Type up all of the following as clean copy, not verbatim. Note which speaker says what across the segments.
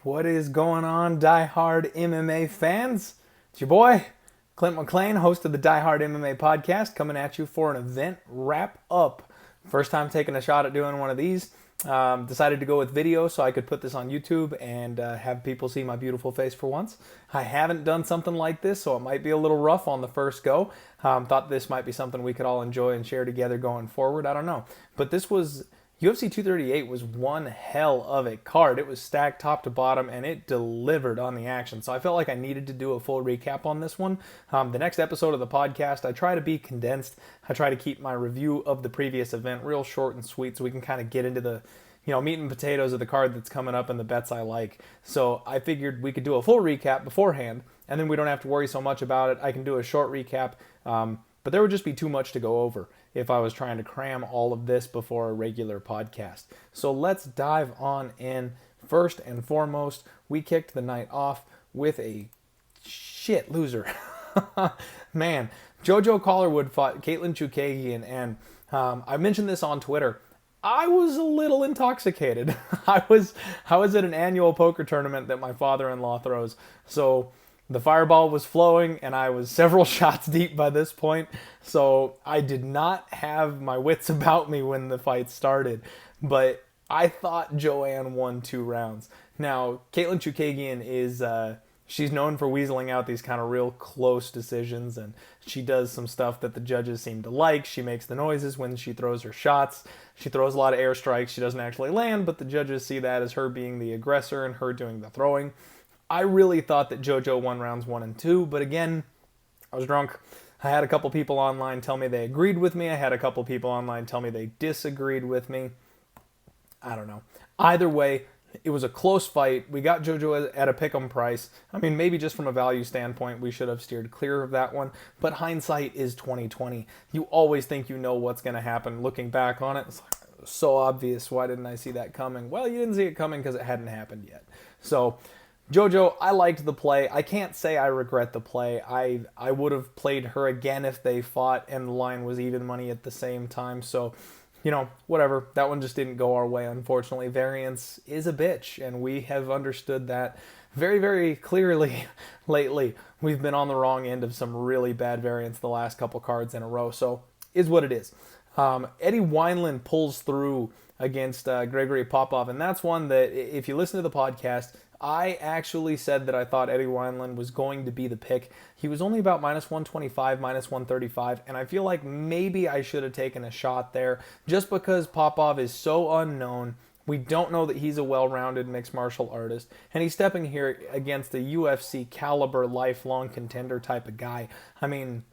Speaker 1: What is going on, diehard MMA fans? It's your boy, Clint McLean, host of the Diehard MMA podcast, coming at you for an event wrap up. First time taking a shot at doing one of these. Decided to go with video so I could put this on YouTube and have people see my beautiful face for once. I haven't done something like this, so it might be a little rough on the first go. Thought this might be something we could all enjoy and share together going forward. I don't know. But this was... UFC 238 was one hell of a card. It was stacked top to bottom, and it delivered on the action. So I felt like I needed to do a full recap on this one. The next episode of the podcast, I try to be condensed. I try to keep my review of the previous event real short and sweet so we can kind of get into the meat and potatoes of the card that's coming up and the bets I like. So I figured we could do a full recap beforehand, and then we don't have to worry so much about it. I can do a short recap, but there would just be too much to go over if I was trying to cram all of this before a regular podcast. So let's dive on in. First and foremost, we kicked the night off with a shit loser. Man, JoJo Calderwood fought Kaitlyn Chookagian, and I mentioned this on Twitter. I was a little intoxicated. I was at an annual poker tournament that my father-in-law throws, so the fireball was flowing, and I was several shots deep by this point, so I did not have my wits about me when the fight started, but I thought Joanne won 2 rounds. Now, Kaitlyn Chookagian is, she's known for weaseling out these kind of real close decisions, and she does some stuff that the judges seem to like. She makes the noises when she throws her shots. She throws a lot of airstrikes. She doesn't actually land, but the judges see that as her being the aggressor and her doing the throwing. I really thought that JoJo won rounds 1 and 2, but again, I was drunk. I had a couple people online tell me they agreed with me. I had a couple people online tell me they disagreed with me. I don't know. Either way, it was a close fight. We got JoJo at a pick'em price. I mean, maybe just from a value standpoint, we should have steered clear of that one. But hindsight is 2020. You always think you know what's going to happen. Looking back on it, it's like, so obvious. Why didn't I see that coming? Well, you didn't see it coming because it hadn't happened yet. So JoJo, I liked the play. I can't say I regret the play. I would have played her again if they fought and the line was even money at the same time. So, whatever. That one just didn't go our way, unfortunately. Variance is a bitch, and we have understood that very, very clearly lately. We've been on the wrong end of some really bad variance the last couple cards in a row. So, is what it is. Eddie Wineland pulls through against Gregory Popov, and that's one that, if you listen to the podcast, I actually said that I thought Eddie Wineland was going to be the pick. He was only about minus 125, minus 135, and I feel like maybe I should have taken a shot there just because Popov is so unknown. We don't know that he's a well-rounded mixed martial artist, and he's stepping here against a UFC caliber lifelong contender type of guy. I mean,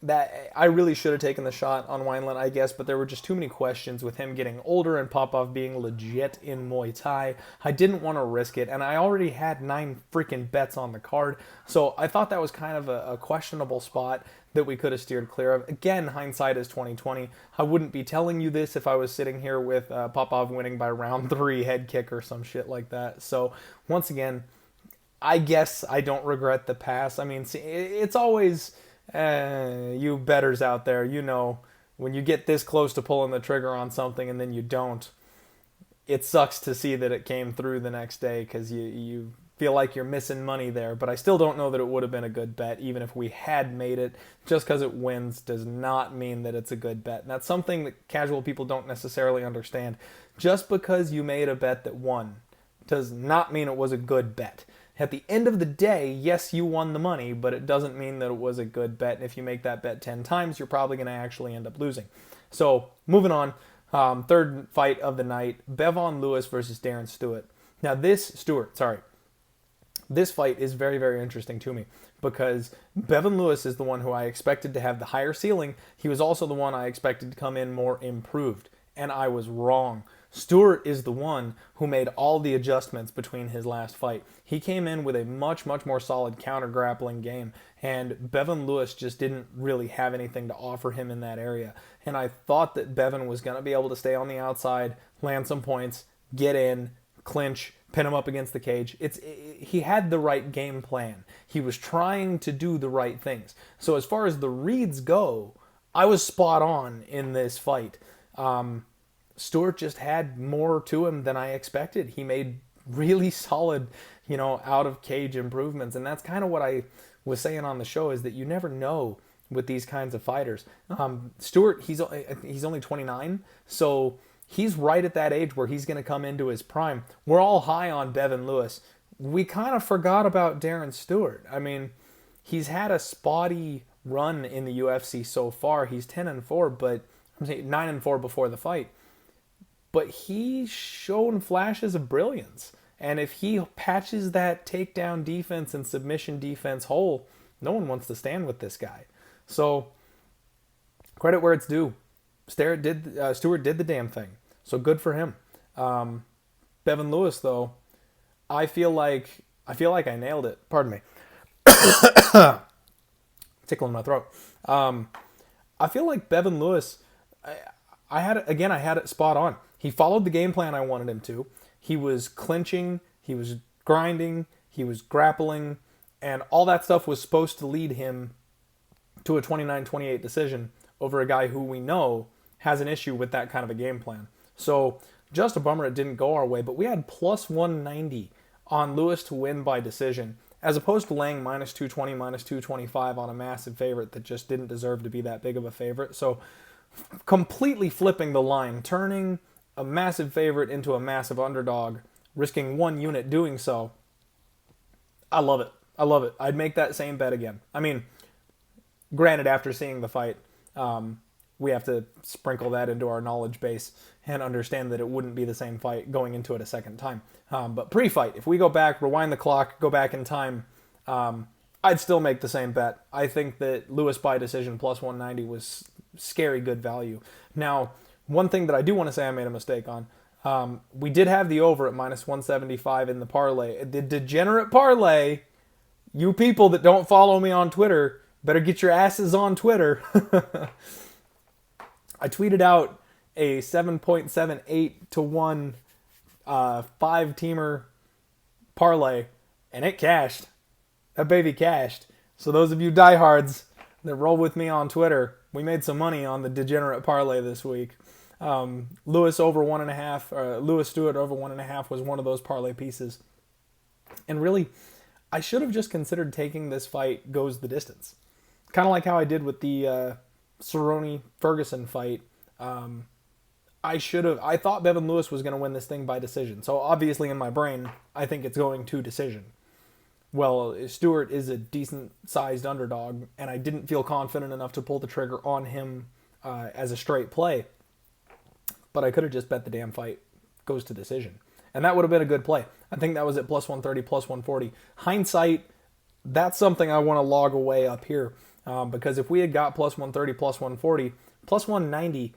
Speaker 1: that I really should have taken the shot on Wineland, I guess, but there were just too many questions with him getting older and Popov being legit in Muay Thai. I didn't want to risk it, and I already had 9 freaking bets on the card, so I thought that was kind of a questionable spot that we could have steered clear of. Again, hindsight is 2020. I wouldn't be telling you this if I was sitting here with Popov winning by round 3 head kick or some shit like that. So, once again, I guess I don't regret the pass. I mean, see, it's always... you bettors out there, when you get this close to pulling the trigger on something and then you don't, it sucks to see that it came through the next day because you feel like you're missing money there. But I still don't know that it would have been a good bet, even if we had made it. Just because it wins does not mean that it's a good bet. And that's something that casual people don't necessarily understand. Just because you made a bet that won does not mean it was a good bet. At the end of the day, yes, you won the money, but it doesn't mean that it was a good bet. And if you make that bet 10 times, you're probably going to actually end up losing. So, moving on. Third fight of the night, Devon Lewis versus Darren Stewart. Now, this fight is very, very interesting to me because Devon Lewis is the one who I expected to have the higher ceiling. He was also the one I expected to come in more improved, and I was wrong. Stewart is the one who made all the adjustments between his last fight. He came in with a much, much more solid counter-grappling game, and Devon Lewis just didn't really have anything to offer him in that area. And I thought that Devon was going to be able to stay on the outside, land some points, get in, clinch, pin him up against the cage. He had the right game plan. He was trying to do the right things. So as far as the reads go, I was spot on in this fight. Stewart just had more to him than I expected. He made really solid, out of cage improvements. And that's kind of what I was saying on the show, is that you never know with these kinds of fighters. Stewart, he's only 29, so he's right at that age where he's going to come into his prime. We're all high on Devon Lewis. We kind of forgot about Darren Stewart. I mean, he's had a spotty run in the UFC so far. He's 10-4, but I'm saying 9-4 before the fight. But he's shown flashes of brilliance. And if he patches that takedown defense and submission defense hole, no one wants to stand with this guy. So, credit where it's due. Stewart did the damn thing. So good for him. Devon Lewis, though, I feel like I nailed it. Pardon me. Tickling my throat. I feel like Devon Lewis, I had it spot on. He followed the game plan I wanted him to. He was clinching, he was grinding, he was grappling, and all that stuff was supposed to lead him to a 29-28 decision over a guy who we know has an issue with that kind of a game plan. So just a bummer it didn't go our way, but we had plus 190 on Lewis to win by decision, as opposed to laying minus 220, minus 225 on a massive favorite that just didn't deserve to be that big of a favorite. So completely flipping the line, turning a massive favorite into a massive underdog, risking 1 unit doing so. I love it. I love it. I'd make that same bet again. I mean, granted, after seeing the fight, we have to sprinkle that into our knowledge base and understand that it wouldn't be the same fight going into it a second time. But pre-fight, if we go back, rewind the clock, go back in time, I'd still make the same bet. I think that Lewis by decision plus 190 was scary good value. Now, one thing that I do want to say I made a mistake on, we did have the over at minus 175 in the parlay. The degenerate parlay, you people that don't follow me on Twitter, better get your asses on Twitter. I tweeted out a 7.78 to 1 5-teamer parlay, and it cashed. That baby cashed. So those of you diehards that roll with me on Twitter, we made some money on the degenerate parlay this week. Lewis over 1.5, Lewis Stewart over 1.5 was one of those parlay pieces. And really, I should have just considered taking this fight goes the distance. Kind of like how I did with the Cerrone Ferguson fight. I thought Devon Lewis was going to win this thing by decision. So obviously in my brain, I think it's going to decision. Well, Stewart is a decent-sized underdog, and I didn't feel confident enough to pull the trigger on him as a straight play. But I could have just bet the damn fight goes to decision. And that would have been a good play. I think that was at plus 130, plus 140. Hindsight, that's something I want to log away up here. Because if we had got plus 130, plus 140, plus 190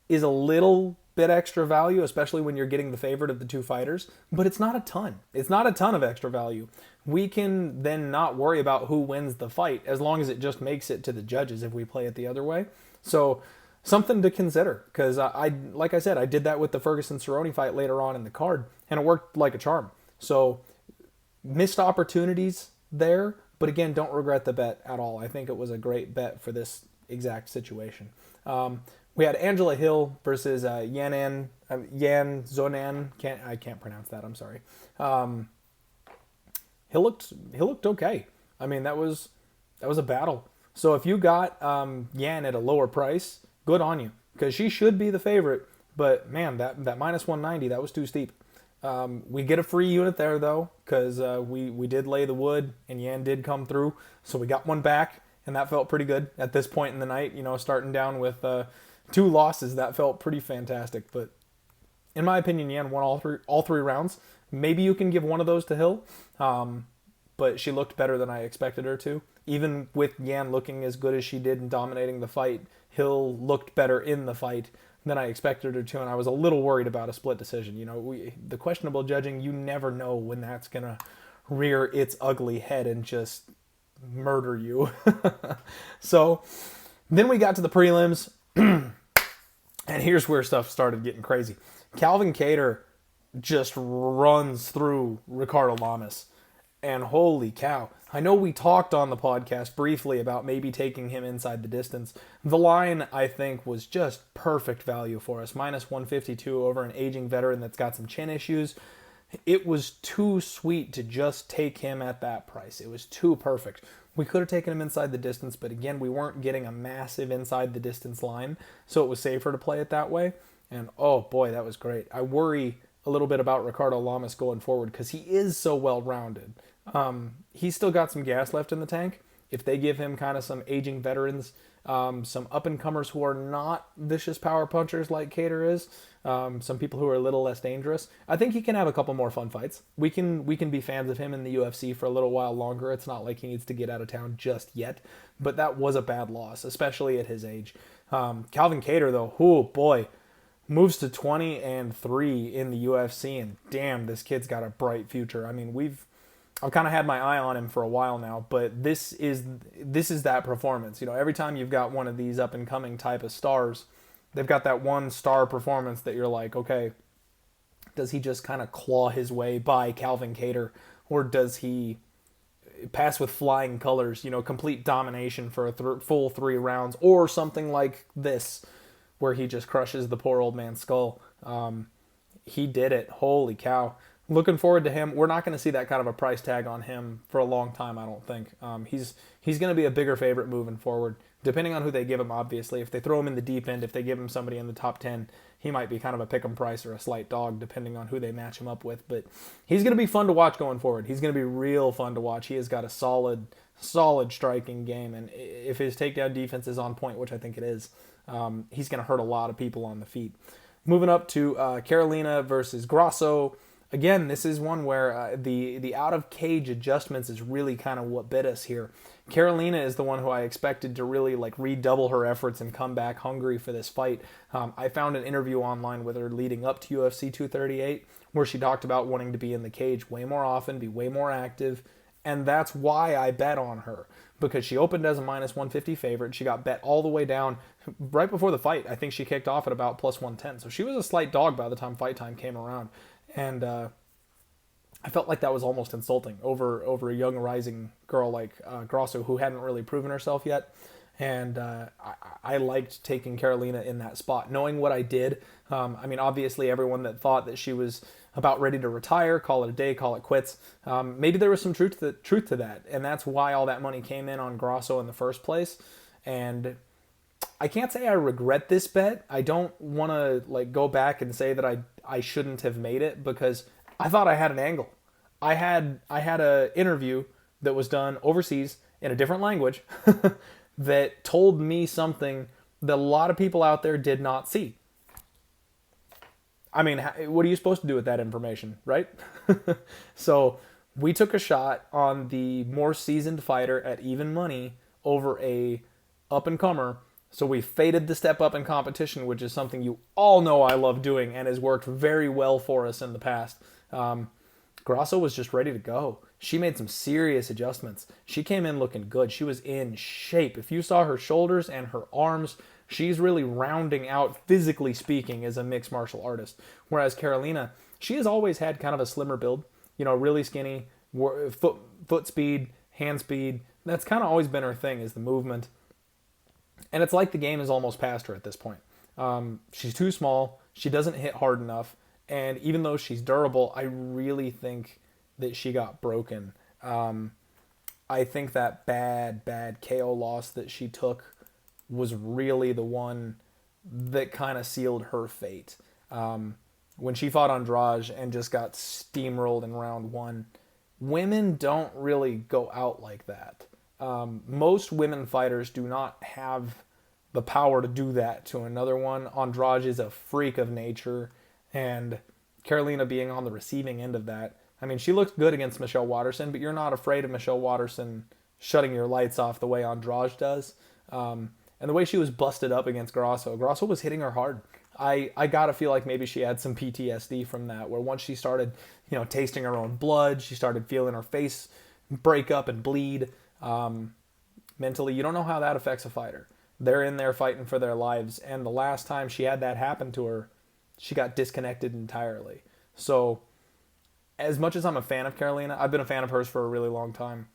Speaker 1: is a little bit extra value, especially when you're getting the favorite of the two fighters. But it's not a ton. It's not a ton of extra value. We can then not worry about who wins the fight as long as it just makes it to the judges if we play it the other way. So something to consider, because like I said, I did that with the Ferguson-Cerrone fight later on in the card, and it worked like a charm. So missed opportunities there, but again, don't regret the bet at all. I think it was a great bet for this exact situation. We had Angela Hill versus Yan Zonan. I can't pronounce that. I'm sorry. He looked okay. I mean, that was a battle. So if you got Yan at a lower price, good on you, because she should be the favorite. But man, that minus 190, that was too steep. We get a free unit there though, because we did lay the wood and Yan did come through, so we got one back, and that felt pretty good at this point in the night. Starting down with 2 losses, that felt pretty fantastic. But in my opinion, Yan won all three rounds. Maybe you can give one of those to Hill, but she looked better than I expected her to. Even with Yan looking as good as she did and dominating the fight, Hill looked better in the fight than I expected her to, and I was a little worried about a split decision. The questionable judging, you never know when that's going to rear its ugly head and just murder you. So then we got to the prelims, and here's where stuff started getting crazy. Calvin Kattar just runs through Ricardo Lamas, and holy cow. I know we talked on the podcast briefly about maybe taking him inside the distance. The line, I think, was just perfect value for us. Minus 152 over an aging veteran that's got some chin issues. It was too sweet to just take him at that price. It was too perfect. We could have taken him inside the distance, but again, we weren't getting a massive inside the distance line, so it was safer to play it that way. And oh boy, that was great. I worry a little bit about Ricardo Lamas going forward because he is so well rounded. He's still got some gas left in the tank. If they give him kind of some aging veterans, some up and comers who are not vicious power punchers like Kattar is, some people who are a little less dangerous, I think he can have a couple more fun fights. We can be fans of him in the UFC for a little while longer. It's not like he needs to get out of town just yet, but that was a bad loss, especially at his age. Calvin Kattar though, oh boy, moves to 20-3 in the UFC, and damn, this kid's got a bright future. I mean, I've kind of had my eye on him for a while now, but this is that performance. You know, every time you've got one of these up and coming type of stars, they've got that one star performance that you're like, okay, does he just kind of claw his way by Calvin Kattar, or does he pass with flying colors? You know, complete domination for a full 3 rounds, or something like this, where he just crushes the poor old man's skull. He did it. Holy cow. Looking forward to him. We're not going to see that kind of a price tag on him for a long time, I don't think. He's going to be a bigger favorite moving forward, depending on who they give him, obviously. If they throw him in the deep end, if they give him somebody in the top 10, he might be kind of a pick 'em price or a slight dog, depending on who they match him up with. But he's going to be fun to watch going forward. He's going to be real fun to watch. He has got a solid striking game, and if his takedown defense is on point, which I think it is, he's going to hurt a lot of people on the feet. Moving up to Carolina versus Grasso. Again, this is one where the out-of-cage adjustments is really kind of what bit us here. Carolina is the one who I expected to really like redouble her efforts and come back hungry for this fight. I found an interview online with her leading up to UFC 238 where she talked about wanting to be in the cage way more often, be way more active, and that's why I bet on her, because she opened as a -150 favorite. She got bet all the way down right before the fight. I think she kicked off at about +110, so she was a slight dog by the time fight time came around. And I felt like that was almost insulting over a young rising girl like Grasso, who hadn't really proven herself yet. And I liked taking Carolina in that spot, knowing what I did. I mean, obviously, everyone that thought that she was about ready to retire, call it a day, call it quits. Maybe there was some truth to that, and that's why all that money came in on Grasso in the first place. And I can't say I regret this bet. I don't want to like go back and say that I shouldn't have made it, because I thought I had an angle. I had a interview that was done overseas in a different language that told me something that a lot of people out there did not see. I mean, what are you supposed to do with that information, right? So we took a shot on the more seasoned fighter at even money over a up-and-comer. So we faded the step up in competition, which is something you all know I love doing and has worked very well for us in the past. Grasso was just ready to go. She made some serious adjustments. She came in looking good. She was in shape. If you saw her shoulders and her arms, she's really rounding out, physically speaking, as a mixed martial artist. Whereas Carolina, she has always had kind of a slimmer build, you know, really skinny, foot speed, hand speed. That's kind of always been her thing, is the movement. And it's like the game is almost past her at this point. She's too small. She doesn't hit hard enough. And even though she's durable, I really think that she got broken. I think that bad KO loss that she took was really the one that kind of sealed her fate. When she fought Andrade and just got steamrolled in round 1, women don't really go out like that. Most women fighters do not have the power to do that to another one. Andrade is a freak of nature, and Carolina being on the receiving end of that. I mean, she looked good against Michelle Waterson, but you're not afraid of Michelle Waterson shutting your lights off the way Andrade does. And the way she was busted up against Grasso was hitting her hard. I gotta feel like maybe she had some PTSD from that, where once she started, you know, tasting her own blood, she started feeling her face break up and bleed. Mentally, you don't know how that affects a fighter. They're in there fighting for their lives, and the last time she had that happen to her, she got disconnected entirely. So, as much as I'm a fan of Carolina, I've been a fan of hers for a really long time.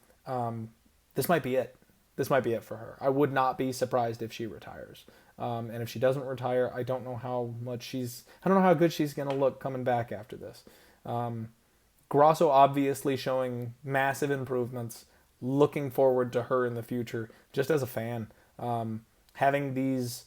Speaker 1: This might be it. This might be it for her. I would not be surprised if she retires. And if she doesn't retire, I don't know how good she's going to look coming back after this. Grasso obviously showing massive improvements. Looking forward to her in the future, just as a fan. Having these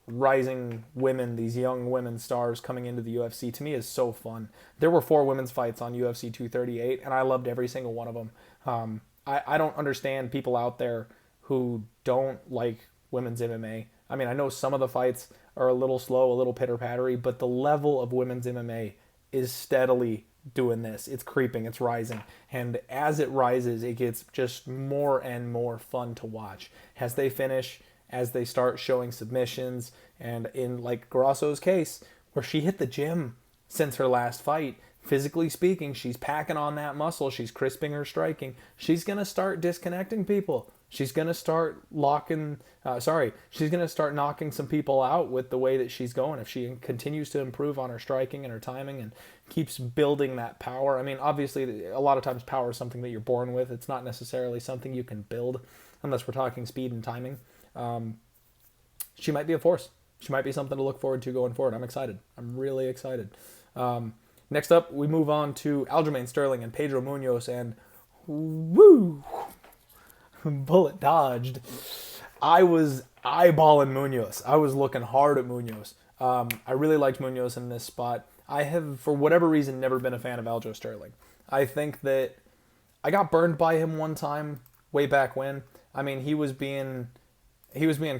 Speaker 1: rising women, these young women stars coming into the UFC, to me is so fun. There were 4 women's fights on UFC 238, and I loved every single one of them. I don't understand people out there who don't like women's MMA. I mean, I know some of the fights are a little slow, a little pitter-pattery, but the level of women's MMA is steadily doing this. It's creeping, it's rising. And as it rises, it gets just more and more fun to watch. As they finish, as they start showing submissions, and in like Grasso's case, where she hit the gym since her last fight, physically speaking, she's packing on that muscle, she's crisping her striking, she's going to start disconnecting people. She's going to start she's going to start knocking some people out with the way that she's going. If she continues to improve on her striking and her timing and keeps building that power. I mean, obviously, a lot of times power is something that you're born with. It's not necessarily something you can build unless we're talking speed and timing. She might be a force. She might be something to look forward to going forward. I'm excited. I'm really excited. Next up, we move on to Aljamain Sterling and Pedro Munoz, and woo! Bullet dodged. I was eyeballing Munoz. I was looking hard at Munoz. I really liked Munoz in this spot. I have, for whatever reason, never been a fan of Aljo Sterling. I think that I got burned by him one time, way back when. I mean, he was being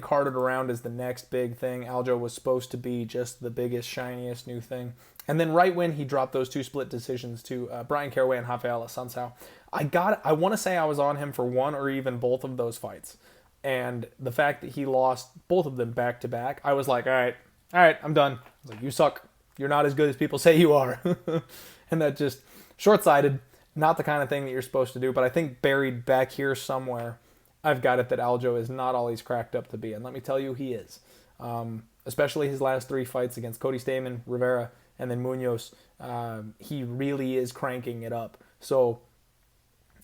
Speaker 1: carted around as the next big thing. Aljo was supposed to be just the biggest, shiniest new thing. And then right when he dropped those 2 split decisions to Brian Caraway and Rafael Assunção, I want to say I was on him for one or even both of those fights. And the fact that he lost both of them back to back, I was like, all right, I'm done. I was like, you suck. You're not as good as people say you are. And that just short-sighted, not the kind of thing that you're supposed to do. But I think buried back here somewhere, I've got it that Aljo is not all he's cracked up to be. And let me tell you, he is. Especially his last 3 fights against Cody Stamann, Rivera, and then Munoz. He really is cranking it up. So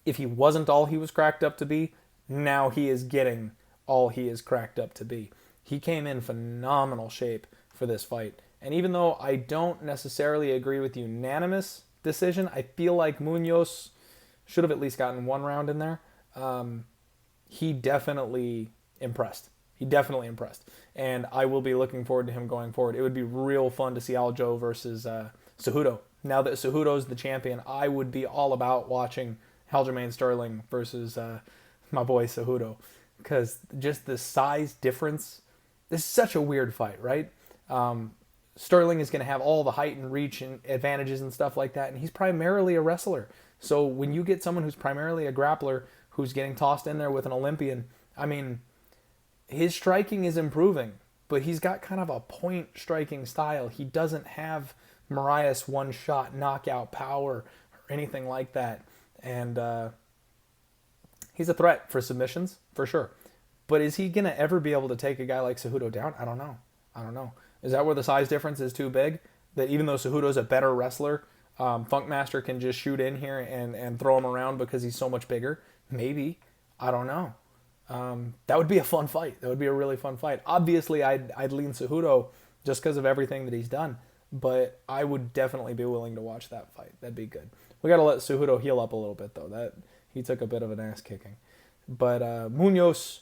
Speaker 1: if he wasn't all he was cracked up to be, now he is getting all he is cracked up to be. He came in phenomenal shape for this fight. And even though I don't necessarily agree with unanimous decision, I feel like Munoz should have at least gotten 1 round in there. He definitely impressed. And I will be looking forward to him going forward. It would be real fun to see Aljo versus Cejudo. Now that Cejudo's the champion, I would be all about watching Aljamain Sterling versus my boy Cejudo. Because just the size difference, this is such a weird fight, right? Sterling is going to have all the height and reach and advantages and stuff like that, and he's primarily a wrestler. So when you get someone who's primarily a grappler who's getting tossed in there with an Olympian, I mean, his striking is improving, but he's got kind of a point striking style. He doesn't have Mariah's one-shot knockout power or anything like that. And he's a threat for submissions, for sure. But is he going to ever be able to take a guy like Cejudo down? I don't know. Is that where the size difference is too big? That even though Cejudo's a better wrestler, Funkmaster can just shoot in here and throw him around because he's so much bigger? Maybe. I don't know. That would be a fun fight. That would be a really fun fight. Obviously, I'd lean Cejudo just because of everything that he's done. But I would definitely be willing to watch that fight. That'd be good. We got to let Cejudo heal up a little bit, though. That he took a bit of an ass kicking. But Munoz,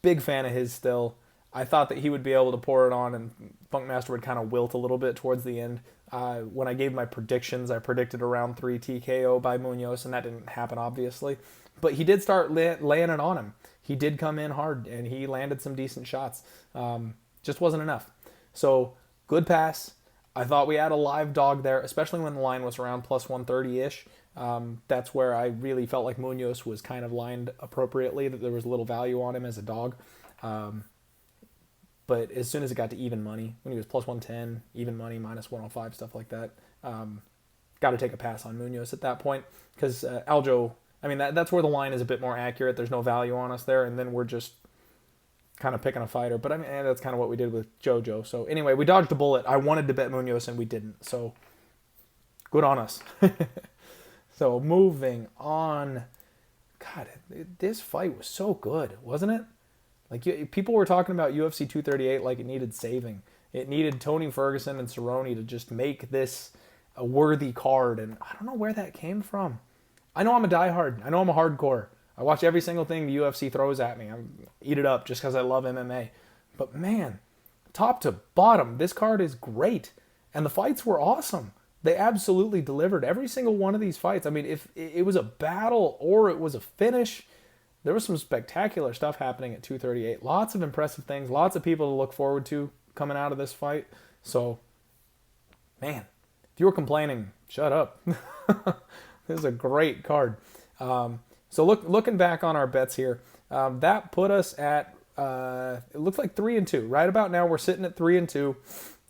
Speaker 1: big fan of his still. I thought that he would be able to pour it on, and Funkmaster would kind of wilt a little bit towards the end. When I gave my predictions, I predicted a round 3 TKO by Munoz, and that didn't happen, obviously. But he did start laying it on him. He did come in hard, and he landed some decent shots. Just wasn't enough. So, good pass. I thought we had a live dog there, especially when the line was around plus 130-ish. That's where I really felt like Munoz was kind of lined appropriately, that there was a little value on him as a dog. But as soon as it got to even money, when he was plus 110, even money, minus 105, stuff like that, got to take a pass on Munoz at that point. Because Aljo, I mean, that's where the line is a bit more accurate. There's no value on us there, and then we're just kind of picking a fighter. But I mean, that's kind of what we did with JoJo. So anyway, we dodged a bullet. I wanted to bet Munoz, and we didn't. So good on us. So moving on. God, this fight was so good, wasn't it? Like, people were talking about UFC 238 like it needed saving. It needed Tony Ferguson and Cerrone to just make this a worthy card, and I don't know where that came from. I know I'm a diehard. I know I'm a hardcore. I watch every single thing the UFC throws at me. I eat it up just because I love MMA. But man, top to bottom, this card is great. And the fights were awesome. They absolutely delivered every single one of these fights. I mean, if it was a battle or it was a finish, there was some spectacular stuff happening at 238. Lots of impressive things. Lots of people to look forward to coming out of this fight. So, man, if you were complaining, shut up. This is a great card. So looking back on our bets here, that put us at, it looks like 3-2. Right about now, we're sitting at 3-2.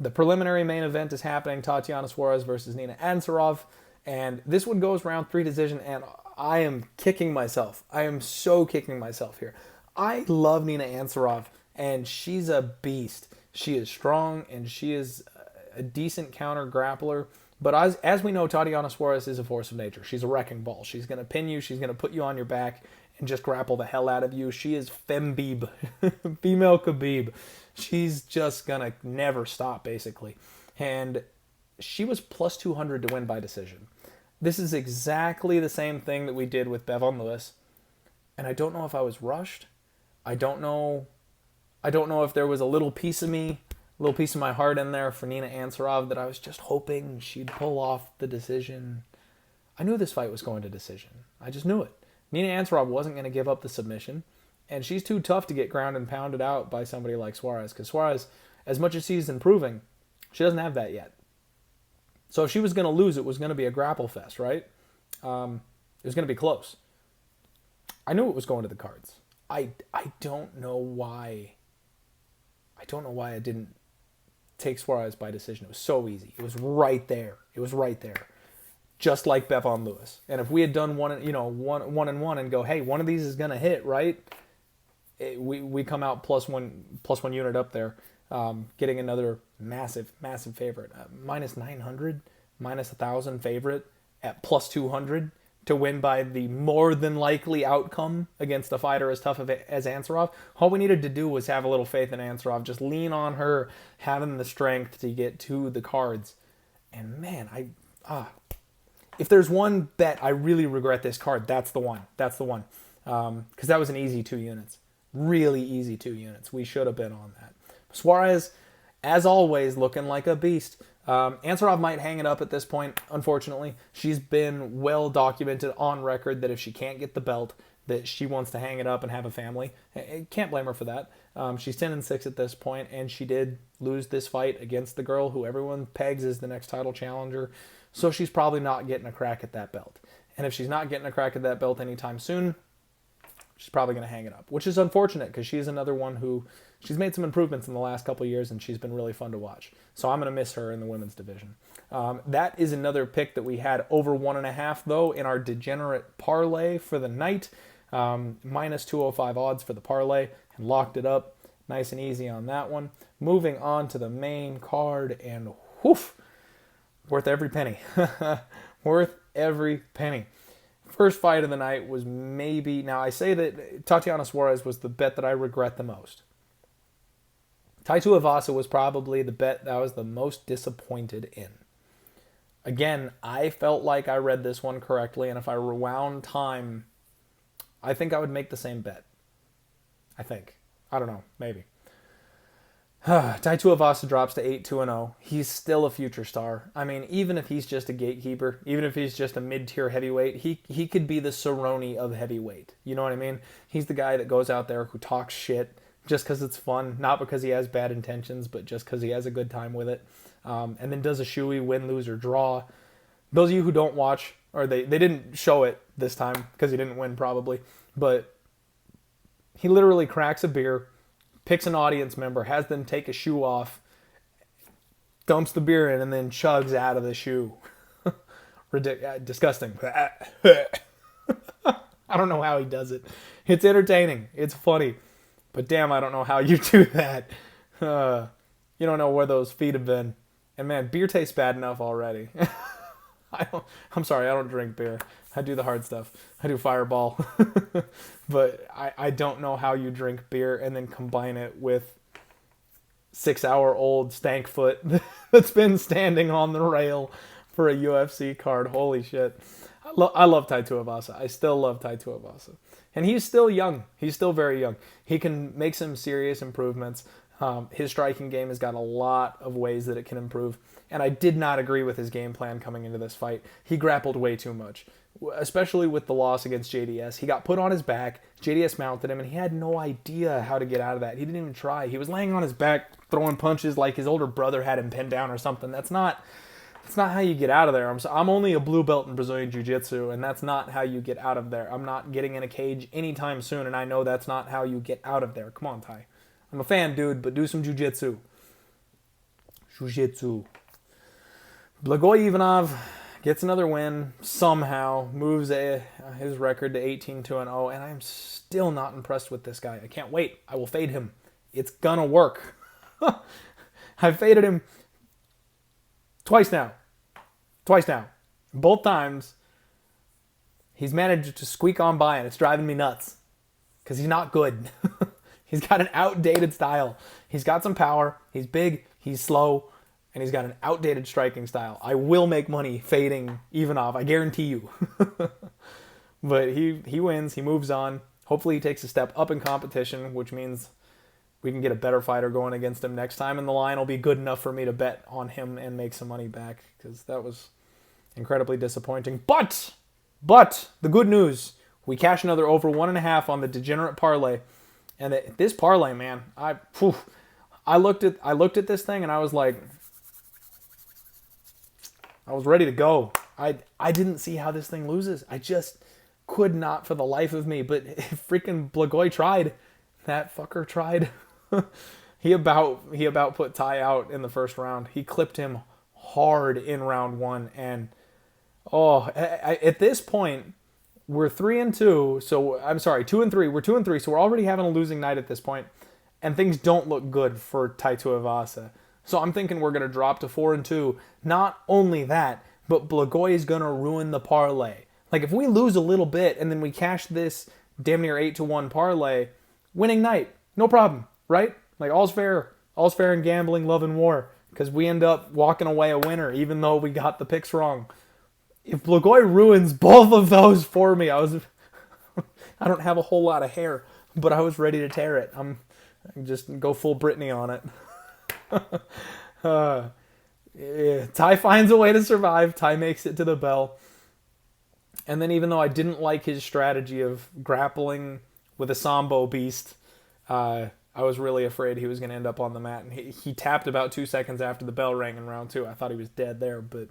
Speaker 1: The preliminary main event is happening, Tatianna Suarez versus Nina Ansaroff. And this one goes round 3 decision, and I am kicking myself. I am so kicking myself here. I love Nina Ansaroff, and she's a beast. She is strong, and she is a decent counter grappler. But as we know, Tatianna Suarez is a force of nature. She's a wrecking ball. She's going to pin you. She's going to put you on your back and just grapple the hell out of you. She is Fembeeb, female Khabib. She's just going to never stop, basically. And she was plus 200 to win by decision. This is exactly the same thing that we did with Devon Lewis. And I don't know if I was rushed. I don't know if there was a little piece of me, a little piece of my heart in there for Nina Ansaroff that I was just hoping she'd pull off the decision. I knew this fight was going to decision. I just knew it. Nina Ansaroff wasn't going to give up the submission. And she's too tough to get ground and pounded out by somebody like Suarez. Because Suarez, as much as she's improving, she doesn't have that yet. So if she was going to lose, it was going to be a grapple fest, right? It was going to be close. I knew it was going to the cards. I don't know why. I don't know why I didn't take Suarez by decision. It was so easy. It was right there. It was right there. Just like Devon Lewis. And if we had done one and one and go, hey, one of these is going to hit, right? We come out plus one unit up there, getting another massive favorite. Minus 900, minus 1,000 favorite at plus 200 to win by the more than likely outcome against a fighter as tough as Ansaroff. All we needed to do was have a little faith in Ansaroff, just lean on her having the strength to get to the cards. And man, if there's one bet I really regret this card, that's the one. That's the one. Because that was an easy 2 units. Really easy 2 units. We should have been on that. Suarez, as always, looking like a beast. Ansaroff might hang it up at this point, unfortunately. She's been well documented on record that if she can't get the belt, that she wants to hang it up and have a family. I can't blame her for that. She's 10-6 at this point, and she did lose this fight against the girl who everyone pegs as the next title challenger. So she's probably not getting a crack at that belt. And if she's not getting a crack at that belt anytime soon, she's probably going to hang it up, which is unfortunate because she's another one who she's made some improvements in the last couple of years, and she's been really fun to watch. So I'm going to miss her in the women's division. That is another pick that we had over 1.5, though, in our degenerate parlay for the night. Minus 205 odds for the parlay, and locked it up nice and easy on that one. Moving on to the main card, and whoof, worth every penny. Worth every penny. First fight of the night was maybe... Now, I say that Tatianna Suarez was the bet that I regret the most. Tai Tuivasa was probably the bet that I was the most disappointed in. Again, I felt like I read this one correctly, and if I rewound time, I think I would make the same bet. I think. I don't know. Maybe. Tai Tuivasa drops to 8-2-0. He's still a future star. I mean, even if he's just a gatekeeper, even if he's just a mid-tier heavyweight, he could be the Cerrone of heavyweight. You know what I mean? He's the guy that goes out there who talks shit just because it's fun, not because he has bad intentions, but just because he has a good time with it. And then does a shoey, win, lose, or draw. Those of you who don't watch, or they didn't show it this time because he didn't win probably, but he literally cracks a beer, picks an audience member, has them take a shoe off, dumps the beer in, and then chugs out of the shoe. Disgusting. I don't know how he does it. It's entertaining. It's funny. But damn, I don't know how you do that. You don't know where those feet have been. And man, beer tastes bad enough already. I'm sorry, I don't drink beer. I do the hard stuff. I do Fireball. But I don't know how you drink beer and then combine it with 6-hour-old Stankfoot that's been standing on the rail for a UFC card. Holy shit. I love Tai Tuivasa. I still love Tai Tuivasa. And he's still young. He's still very young. He can make some serious improvements. His striking game has got a lot of ways that it can improve. And I did not agree with his game plan coming into this fight. He grappled way too much, especially with the loss against JDS. He got put on his back. JDS mounted him, and he had no idea how to get out of that. He didn't even try. He was laying on his back, throwing punches like his older brother had him pinned down or something. That's not how you get out of there. I'm only a blue belt in Brazilian Jiu-Jitsu, and that's not how you get out of there. I'm not getting in a cage anytime soon, and I know that's not how you get out of there. Come on, Ty. I'm a fan, dude, but do some Jiu-Jitsu. Jiu-Jitsu. Blagoy Ivanov gets another win, somehow, moves his record to 18-2-0, and I'm still not impressed with this guy. I can't wait. I will fade him. It's gonna work. I've faded him twice now. Both times, he's managed to squeak on by, and it's driving me nuts. Because he's not good. He's got an outdated style. He's got some power. He's big. He's slow. And he's got an outdated striking style. I will make money fading Ivanov. I guarantee you. But he wins. He moves on. Hopefully he takes a step up in competition, which means we can get a better fighter going against him next time. And the line will be good enough for me to bet on him and make some money back. Because that was incredibly disappointing. But the good news. We cash another over 1.5 on the degenerate parlay. And this parlay, man, I looked at this thing and I was like, I was ready to go. I didn't see how this thing loses. I just could not for the life of me. But freaking Blagoy tried. That fucker tried. He about put Ty out in the first round. He clipped him hard in round 1. And at this point, we're 3-2. So I'm sorry, 2-3. We're 2-3. So we're already having a losing night at this point, and things don't look good for Tai Tuivasa. So I'm thinking we're going to drop to 4-2. Not only that, but Blagoy is going to ruin the parlay. Like, if we lose a little bit and then we cash this damn near 8-1 parlay, winning night, no problem, right? Like, all's fair in gambling, love, and war, because we end up walking away a winner, even though we got the picks wrong. If Blagoy ruins both of those for me, I don't have a whole lot of hair, but I was ready to tear it. I'm just go full Britney on it. Ty finds a way to survive. Ty makes it to the bell. And then, even though I didn't like his strategy of grappling with a Sambo beast, I was really afraid he was going to end up on the mat. And he tapped about 2 seconds after the bell rang in round 2. I thought he was dead there, but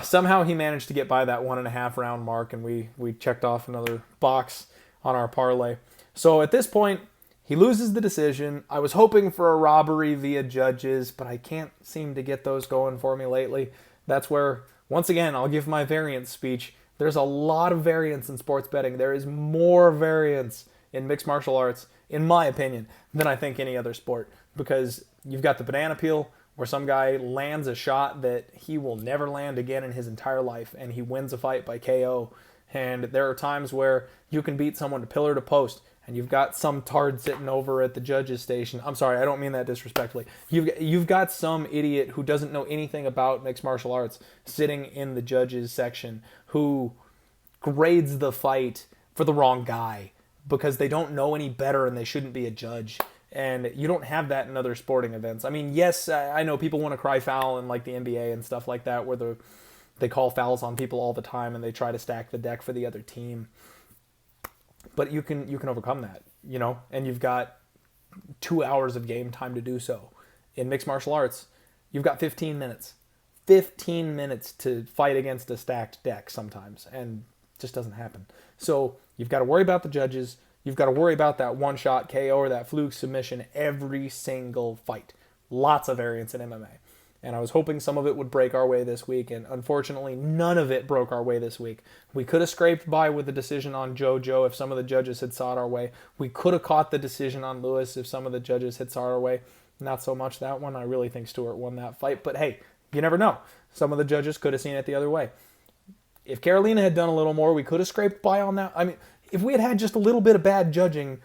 Speaker 1: somehow he managed to get by that 1.5 round mark, and we checked off another box on our parlay. So at this point, he loses the decision. I was hoping for a robbery via judges, but I can't seem to get those going for me lately. That's where, once again, I'll give my variance speech. There's a lot of variance in sports betting. There is more variance in mixed martial arts, in my opinion, than I think any other sport. Because you've got the banana peel, where some guy lands a shot that he will never land again in his entire life, and he wins a fight by KO. And there are times where you can beat someone to pillar to post, and you've got some tard sitting over at the judges station. I'm sorry, I don't mean that disrespectfully. You've got some idiot who doesn't know anything about mixed martial arts sitting in the judges section who grades the fight for the wrong guy because they don't know any better and they shouldn't be a judge. And you don't have that in other sporting events. I mean, yes, I know people want to cry foul in like the NBA and stuff like that, where they call fouls on people all the time and they try to stack the deck for the other team. But you can overcome that, you know, and you've got 2 hours of game time to do so. In mixed martial arts, you've got 15 minutes. 15 minutes to fight against a stacked deck sometimes, and it just doesn't happen. So you've got to worry about the judges. You've got to worry about that one-shot KO or that fluke submission every single fight. Lots of variance in MMA. And I was hoping some of it would break our way this week, and unfortunately none of it broke our way this week. We could have scraped by with the decision on JoJo if some of the judges had saw it our way. We could have caught the decision on Lewis if some of the judges had saw it our way. Not so much that one. I really think Stewart won that fight. But hey, you never know. Some of the judges could have seen it the other way. If Carolina had done a little more, we could have scraped by on that. I mean, if we had had just a little bit of bad judging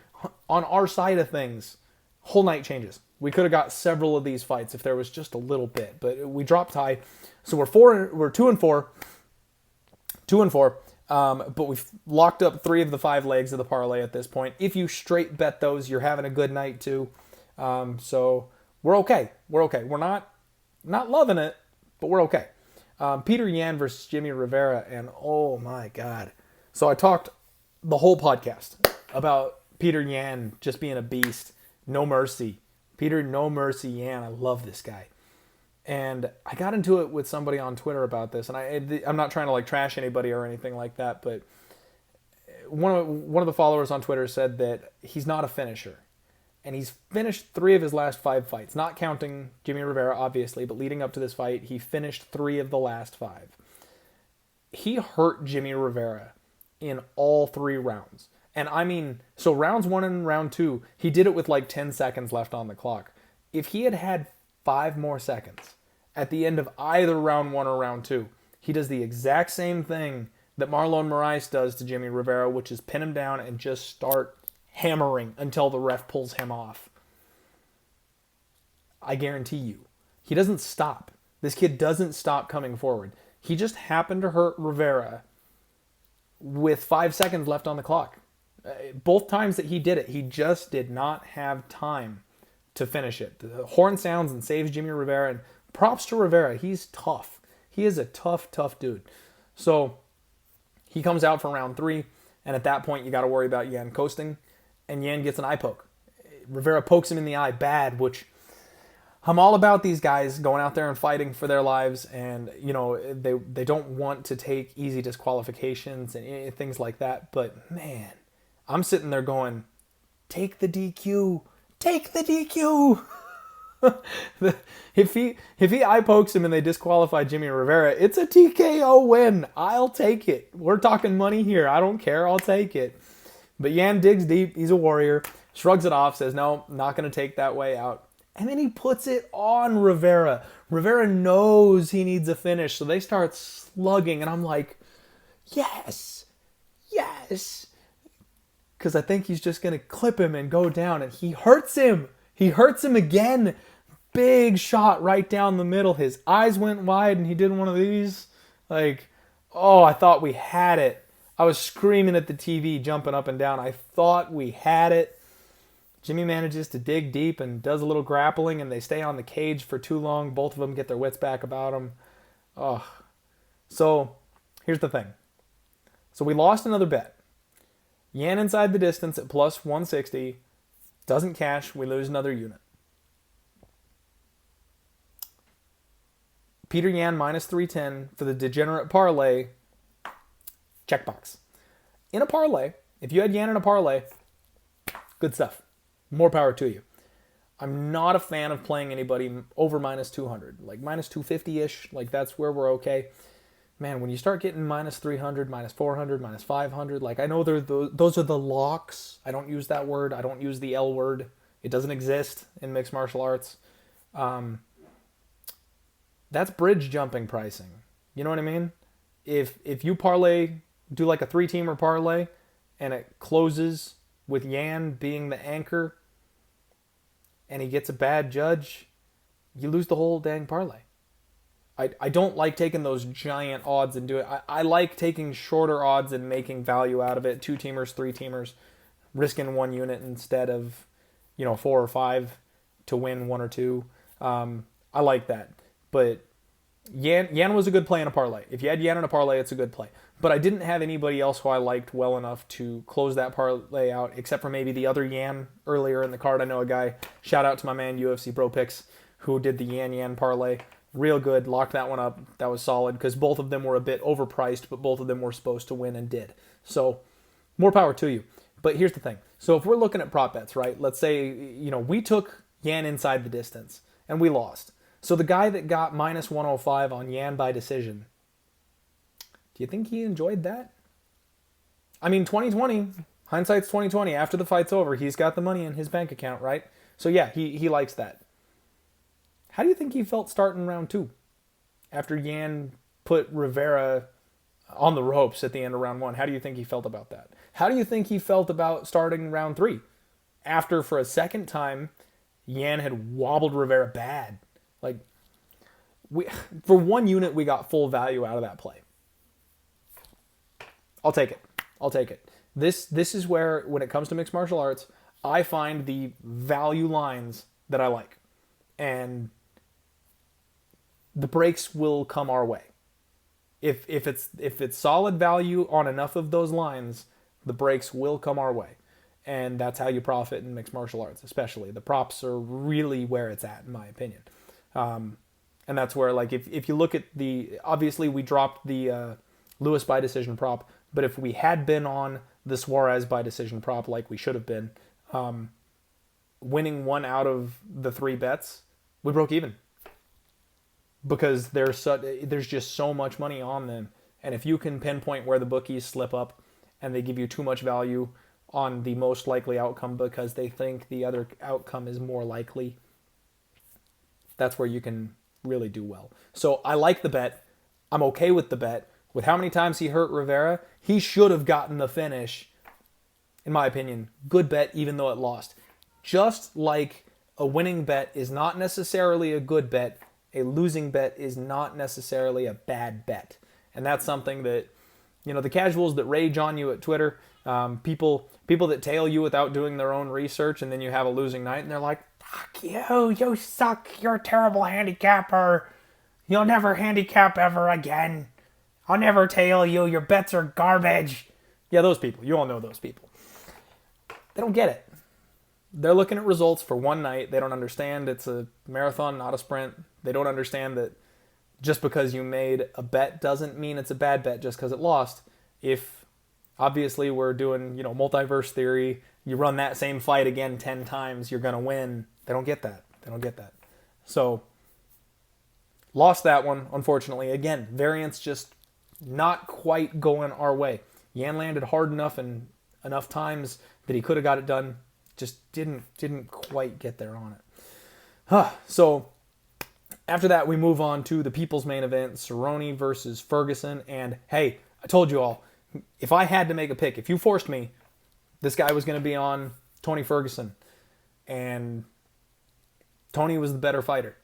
Speaker 1: on our side of things, whole night changes. We could have got several of these fights if there was just a little bit, but we dropped high. So we're 2-4, 2-4. But we've locked up 3 of the 5 legs of the parlay at this point. If you straight bet those, you're having a good night too. So we're okay. We're okay. We're not loving it, but we're okay. Peter Yan versus Jimmy Rivera, and oh my God. So I talked the whole podcast about Peter Yan just being a beast. No mercy. Peter No Mercy Yan. I love this guy. And I got into it with somebody on Twitter about this, and I'm not trying to like trash anybody or anything like that, but one of the followers on Twitter said that he's not a finisher. And he's finished 3 of his last 5 fights, not counting Jimmy Rivera, obviously, but leading up to this fight, he finished 3 of the last 5. He hurt Jimmy Rivera in all 3 rounds. And I mean, so rounds 1 and round 2, he did it with like 10 seconds left on the clock. If he had 5 more seconds at the end of either round 1 or round 2, he does the exact same thing that Marlon Moraes does to Jimmy Rivera, which is pin him down and just start hammering until the ref pulls him off. I guarantee you, he doesn't stop. This kid doesn't stop coming forward. He just happened to hurt Rivera with 5 seconds left on the clock. Both times that he did it, he just did not have time to finish it. The horn sounds and saves Jimmy Rivera. And props to Rivera. He's tough. He is a tough dude. So he comes out for round 3. And at that point, you got to worry about Yan coasting. And Yan gets an eye poke. Rivera pokes him in the eye bad, which I'm all about these guys going out there and fighting for their lives. And, you know, they don't want to take easy disqualifications and things like that. But, man, I'm sitting there going, take the DQ. Take the DQ. If he eye pokes him and they disqualify Jimmy Rivera, it's a TKO win. I'll take it. We're talking money here. I don't care. I'll take it. But Yan digs deep. He's a warrior. Shrugs it off. Says, no, not going to take that way out. And then he puts it on Rivera. Rivera knows he needs a finish. So they start slugging. And I'm like, yes. Yes. Because I think he's just going to clip him and go down. And he hurts him. He hurts him again. Big shot right down the middle. His eyes went wide and he did one of these. Like, oh, I thought we had it. I was screaming at the TV, jumping up and down. I thought we had it. Jimmy manages to dig deep and does a little grappling, and they stay on the cage for too long. Both of them get their wits back about them. Oh. So, here's the thing. So we lost another bet. Yan inside the distance at plus 160. Doesn't cash. We lose another unit. Peter Yan minus 310 for the degenerate parlay. Checkbox. In a parlay, if you had Yan in a parlay, good stuff. More power to you. I'm not a fan of playing anybody over minus 200. Like minus 250-ish. Like that's where we're okay. Man, when you start getting minus 300, minus 400, minus 500, like I know those are the locks. I don't use that word. I don't use the L word. It doesn't exist in mixed martial arts. That's bridge jumping pricing. You know what I mean? If you parlay, do like a 3-teamer parlay, and it closes with Yan being the anchor, and he gets a bad judge, you lose the whole dang parlay. I don't like taking those giant odds and do it. I like taking shorter odds and making value out of it. 2-teamers, 3-teamers, risking 1 unit instead of, 4 or 5 to win 1 or 2. I like that. But Yan was a good play in a parlay. If you had Yan in a parlay, it's a good play. But I didn't have anybody else who I liked well enough to close that parlay out, except for maybe the other Yan earlier in the card. I know a guy, shout out to my man UFC Bro Picks, who did the Yan parlay. Real good, locked that one up. That was solid because both of them were a bit overpriced, but both of them were supposed to win and did. So more power to you. But here's the thing. So if we're looking at prop bets, right? Let's say, we took Yan inside the distance and we lost. So the guy that got minus 105 on Yan by decision, do you think he enjoyed that? I mean, 2020, hindsight's 2020. After the fight's over, he's got the money in his bank account, right? So yeah, he likes that. How do you think he felt starting round 2? After Yan put Rivera on the ropes at the end of round 1, how do you think he felt about that? How do you think he felt about starting round 3? After, for a second time, Yan had wobbled Rivera bad. Like, for 1 unit, we got full value out of that play. I'll take it. This is where, when it comes to mixed martial arts, I find the value lines that I like. And the breaks will come our way. If it's solid value on enough of those lines, the breaks will come our way. And that's how you profit in mixed martial arts, especially. The props are really where it's at, in my opinion. And that's where, like, if you look at obviously we dropped the Lewis by decision prop, but if we had been on the Suarez by decision prop like we should have been, winning 1 out of the 3 bets, we broke even. Because there's just so much money on them. And if you can pinpoint where the bookies slip up and they give you too much value on the most likely outcome because they think the other outcome is more likely, that's where you can really do well. So I like the bet. I'm okay with the bet. With how many times he hurt Rivera, he should have gotten the finish, in my opinion. Good bet, even though it lost. Just like a winning bet is not necessarily a good bet, a losing bet is not necessarily a bad bet. And that's something that, the casuals that rage on you at Twitter, people that tail you without doing their own research, and then you have a losing night, and they're like, fuck you suck, you're a terrible handicapper. You'll never handicap ever again. I'll never tail you, your bets are garbage. Yeah, those people, you all know those people. They don't get it. They're looking at results for one night. They don't understand it's a marathon, not a sprint. They don't understand that just because you made a bet doesn't mean it's a bad bet just because it lost. If, obviously, we're doing, multiverse theory, you run that same fight again 10 times, you're going to win. They don't get that. So, lost that one, unfortunately. Again, variance just not quite going our way. Yan landed hard enough and enough times that he could have got it done. Just didn't quite get there on it. So after that, we move on to the people's main event, Cerrone versus Ferguson. And hey, I told you all, if I had to make a pick, if you forced me, this guy was going to be on Tony Ferguson. And Tony was the better fighter.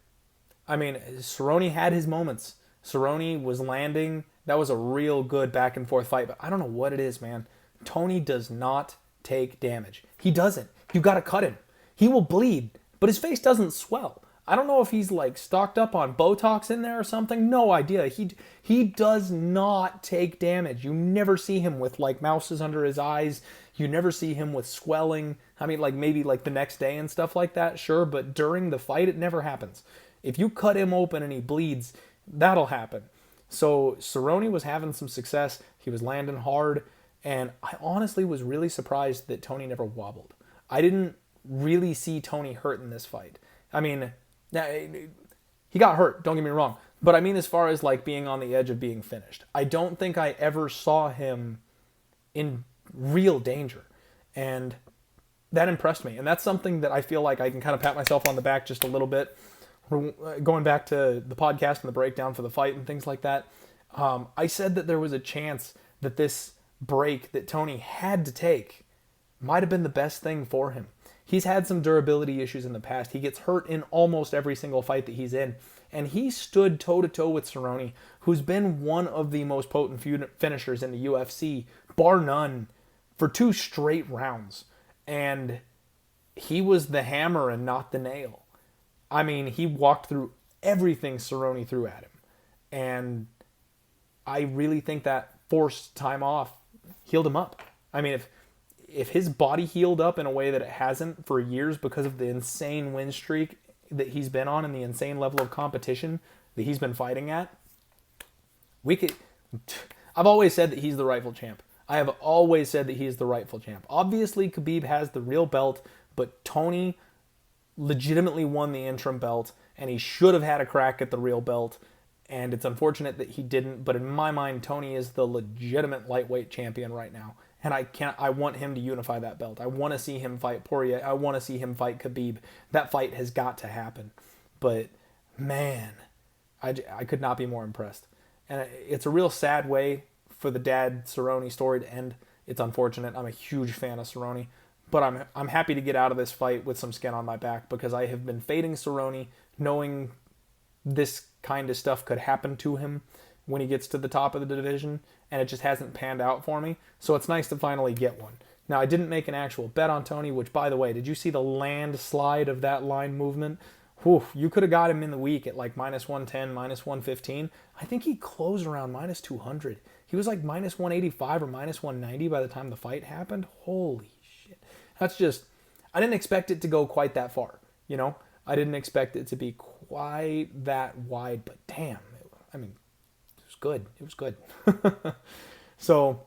Speaker 1: I mean, Cerrone had his moments. Cerrone was landing. That was a real good back and forth fight. But I don't know what it is, man. Tony does not take damage. He doesn't. You got to cut him. He will bleed, but his face doesn't swell. I don't know if he's like stocked up on Botox in there or something. No idea. He does not take damage. You never see him with like mouses under his eyes. You never see him with swelling. I mean, like maybe like the next day and stuff like that, sure, but during the fight, it never happens. If you cut him open and he bleeds, that'll happen. So Cerrone was having some success. He was landing hard. And I honestly was really surprised that Tony never wobbled. I didn't really see Tony hurt in this fight. I mean, he got hurt, don't get me wrong. But I mean as far as like being on the edge of being finished. I don't think I ever saw him in real danger. And that impressed me. And that's something that I feel like I can kind of pat myself on the back just a little bit. Going back to the podcast and the breakdown for the fight and things like that. I said that there was a chance that this break that Tony had to take might have been the best thing for him. He's had some durability issues in the past. He gets hurt in almost every single fight that he's in. And he stood toe-to-toe with Cerrone, who's been one of the most potent finishers in the UFC, bar none, for 2 straight rounds. And he was the hammer and not the nail. I mean, he walked through everything Cerrone threw at him. And I really think that forced time off healed him up. I mean, if his body healed up in a way that it hasn't for years because of the insane win streak that he's been on and the insane level of competition that he's been fighting at, I've always said that he's the rightful champ. I have always said that he's the rightful champ. Obviously, Khabib has the real belt, but Tony legitimately won the interim belt, and he should have had a crack at the real belt. And it's unfortunate that he didn't, but in my mind, Tony is the legitimate lightweight champion right now. And I want him to unify that belt. I want to see him fight Poirier. I want to see him fight Khabib. That fight has got to happen. But, man, I could not be more impressed. And it's a real sad way for the dad Cerrone story to end. It's unfortunate. I'm a huge fan of Cerrone. but I'm happy to get out of this fight with some skin on my back because I have been fading Cerrone, knowing this kind of stuff could happen to him when he gets to the top of the division, and it just hasn't panned out for me. So it's nice to finally get one. Now, I didn't make an actual bet on Tony, which, by the way, did you see the landslide of that line movement? Whew, you could have got him in the week at like minus 110, minus 115. I think he closed around minus 200. He was like minus 185 or minus 190 by the time the fight happened. Holy shit. That's just, I didn't expect it to go quite that far, you know? I didn't expect it to be quite that wide, but damn, I mean, it was good. It was good. So,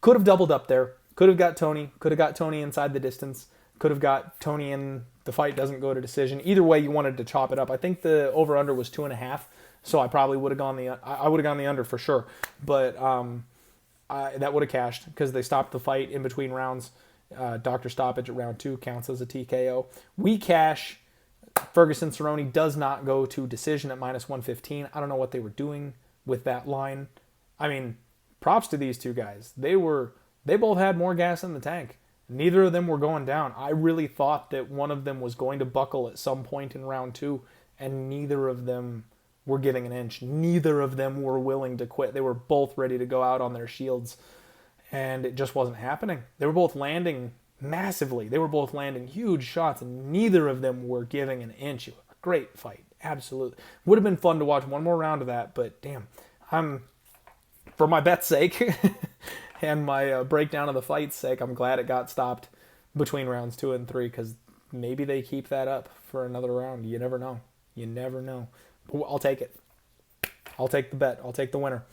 Speaker 1: could have doubled up there. Could have got Tony. Could have got Tony inside the distance. Could have got Tony in the fight doesn't go to decision. Either way, you wanted to chop it up. I think the over-under was 2.5, so I probably would have gone the under for sure. But that would have cashed because they stopped the fight in between rounds. Doctor stoppage at round 2 counts as a TKO. We cash. Ferguson Cerrone does not go to decision at minus 115. I don't know what they were doing with that line. I mean, props to these two guys. They both had more gas in the tank. Neither of them were going down. I really thought that one of them was going to buckle at some point in round 2, and neither of them were giving an inch. Neither of them were willing to quit. They were both ready to go out on their shields, and it just wasn't happening. They were both landing massively. They were both landing huge shots, and neither of them were giving an inch. A great fight. Absolutely. Would have been fun to watch one more round of that, but damn. For my bet's sake and my breakdown of the fight's sake, I'm glad it got stopped between rounds 2 and 3 because maybe they keep that up for another round. You never know. You never know. But I'll take it. I'll take the bet. I'll take the winner.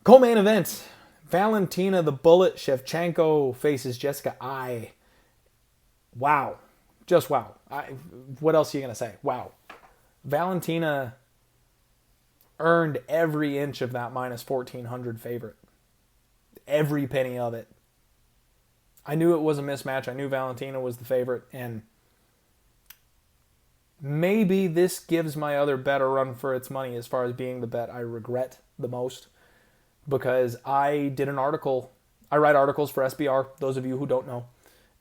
Speaker 1: Co-main event. Valentina the Bullet Shevchenko faces Jessica Ai. Wow. Just wow. What else are you going to say? Wow. Valentina earned every inch of that minus 1,400 favorite. Every penny of it. I knew it was a mismatch. I knew Valentina was the favorite, and maybe this gives my other bet a run for its money as far as being the bet I regret the most, because I did an article. I write articles for SBR, those of you who don't know,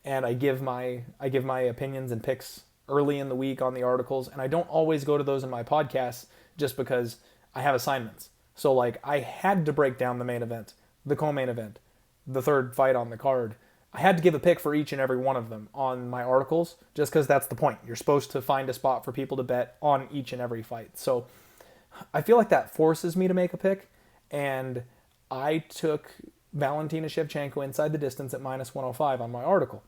Speaker 1: and I give my opinions and picks early in the week on the articles, and I don't always go to those in my podcasts just because I have assignments. So like I had to break down the main event, the co-main event, the third fight on the card. I had to give a pick for each and every one of them on my articles just because that's the point. You're supposed to find a spot for people to bet on each and every fight. So I feel like that forces me to make a pick, and I took Valentina Shevchenko inside the distance at minus 105 on my article.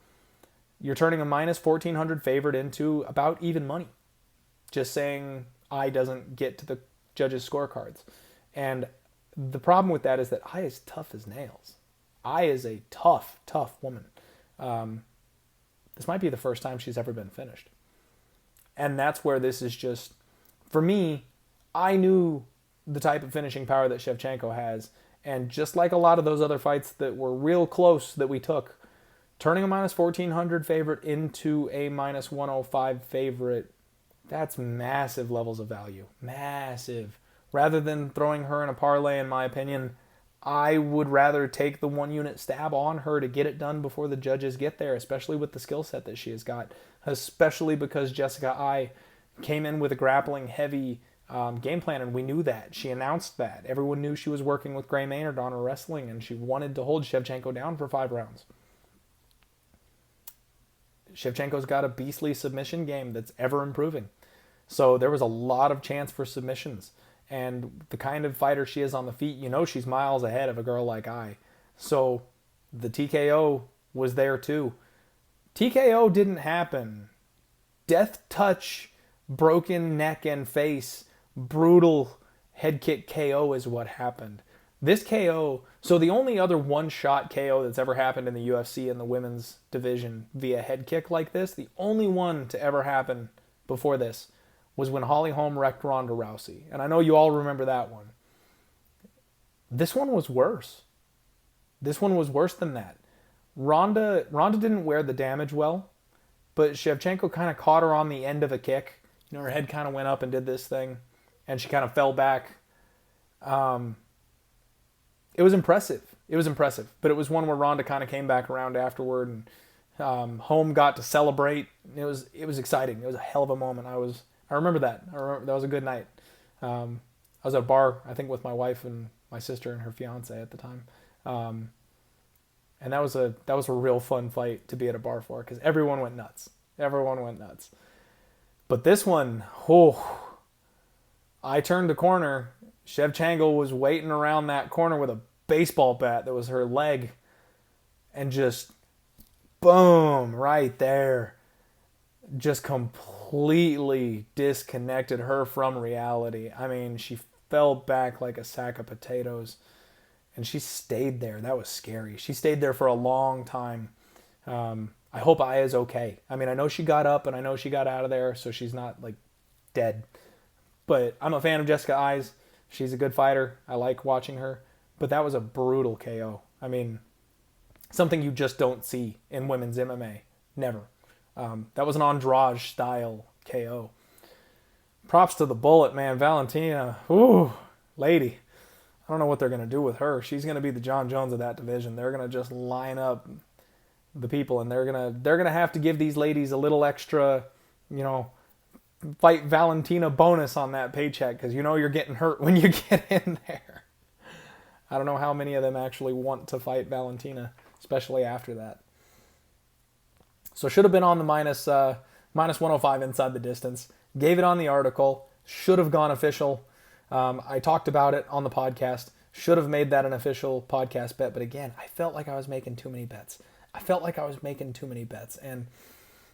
Speaker 1: You're turning a minus 1,400 favorite into about even money. Just saying I doesn't get to the judges' scorecards. And the problem with that is that I is tough as nails. I is a tough, tough woman. This might be the first time she's ever been finished. And that's where this is just, for me, I knew the type of finishing power that Shevchenko has. And just like a lot of those other fights that were real close that we took, turning a minus 1,400 favorite into a minus 105 favorite, that's massive levels of value. Massive. Rather than throwing her in a parlay, in my opinion, I would rather take the 1 unit stab on her to get it done before the judges get there, especially with the skill set that she has got, especially because Jessica Ai came in with a grappling heavy game plan, and we knew that. She announced that. Everyone knew she was working with Gray Maynard on her wrestling, and she wanted to hold Shevchenko down for 5 rounds. Shevchenko's got a beastly submission game that's ever improving. So there was a lot of chance for submissions. And the kind of fighter she is on the feet, you know she's miles ahead of a girl like I. So the TKO was there too. TKO didn't happen. Death touch, broken neck and face, brutal head kick KO is what happened. This KO, so the only other one-shot KO that's ever happened in the UFC in the women's division via head kick like this, the only one to ever happen before this, was when Holly Holm wrecked Ronda Rousey. And I know you all remember that one. This one was worse. This one was worse than that. Ronda didn't wear the damage well, but Shevchenko kind of caught her on the end of a kick. You know, her head kind of went up and did this thing, and she kind of fell back. It was impressive. It was impressive, but it was one where Ronda kind of came back around afterward, and Home got to celebrate. It was exciting. It was a hell of a moment. I remember that. That was a good night. I was at a bar, I think, with my wife and my sister and her fiance at the time. And that was a real fun fight to be at a bar for, because everyone went nuts. Everyone went nuts. But this one, I turned the corner. Shevchenko was waiting around that corner with a baseball bat that was her leg, and just boom, right there. Just completely disconnected her from reality. I mean, she fell back like a sack of potatoes, and she stayed there. That was scary. She stayed there for a long time. I hope Aya's okay. I mean, I know she got up and I know she got out of there, so she's not like dead. But I'm a fan of Jessica Ayes. She's a good fighter. I like watching her. But that was a brutal KO. I mean, something you just don't see in women's MMA. Never. That was an Andrade-style KO. Props to the Bullet, man. Valentina, lady. I don't know what they're going to do with her. She's going to be the John Jones of that division. They're going to just line up the people, and they're going to have to give these ladies a little extra, fight Valentina bonus on that paycheck, because you're getting hurt when you get in there. I don't know how many of them actually want to fight Valentina, especially after that. So should have been on the minus 105 inside the distance. Gave it on the article. Should have gone official. I talked about it on the podcast. Should have made that an official podcast bet. But again, I felt like I was making too many bets. And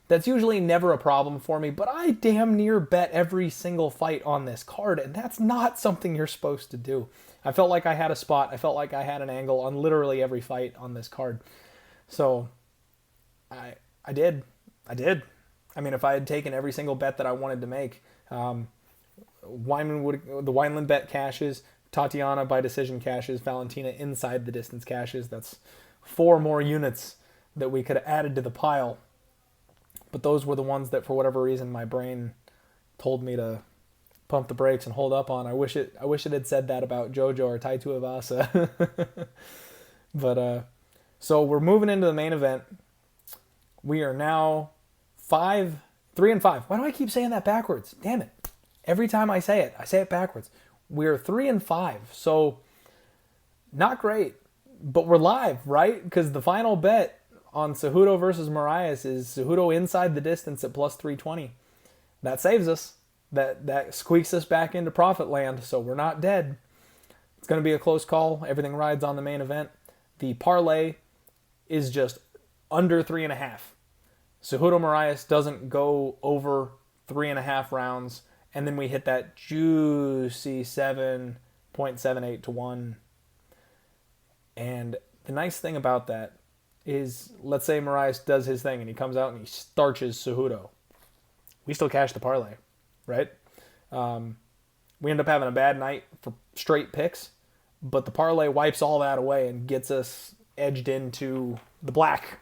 Speaker 1: that's usually never a problem for me. But I damn near bet every single fight on this card. And that's not something you're supposed to do. I felt like I had a spot. I felt like I had an angle on literally every fight on this card. So I did. I mean, if I had taken every single bet that I wanted to make, the Wineland bet cashes, Tatianna by decision cashes, Valentina inside the distance cashes. That's 4 more units that we could have added to the pile. But those were the ones that, for whatever reason, my brain told me to pump the brakes and hold up on. I wish it had said that about JoJo or Tai Tuivasa. But so we're moving into the main event. We are now 3-5. Why do I keep saying that backwards? Damn it. Every time I say it backwards. We're 3-5. So not great, but we're live, right? Because the final bet on Cejudo versus Moraes is Cejudo inside the distance at plus 320. That saves us. That squeaks us back into profit land, so we're not dead. It's going to be a close call. Everything rides on the main event. The parlay is just under 3.5. Cejudo Moraes doesn't go over 3.5 rounds, and then we hit that juicy 7.78 to 1. And the nice thing about that is, let's say Moraes does his thing and he comes out and he starches Cejudo. We still cash the parlay, right? We end up having a bad night for straight picks, but the parlay wipes all that away and gets us edged into the black,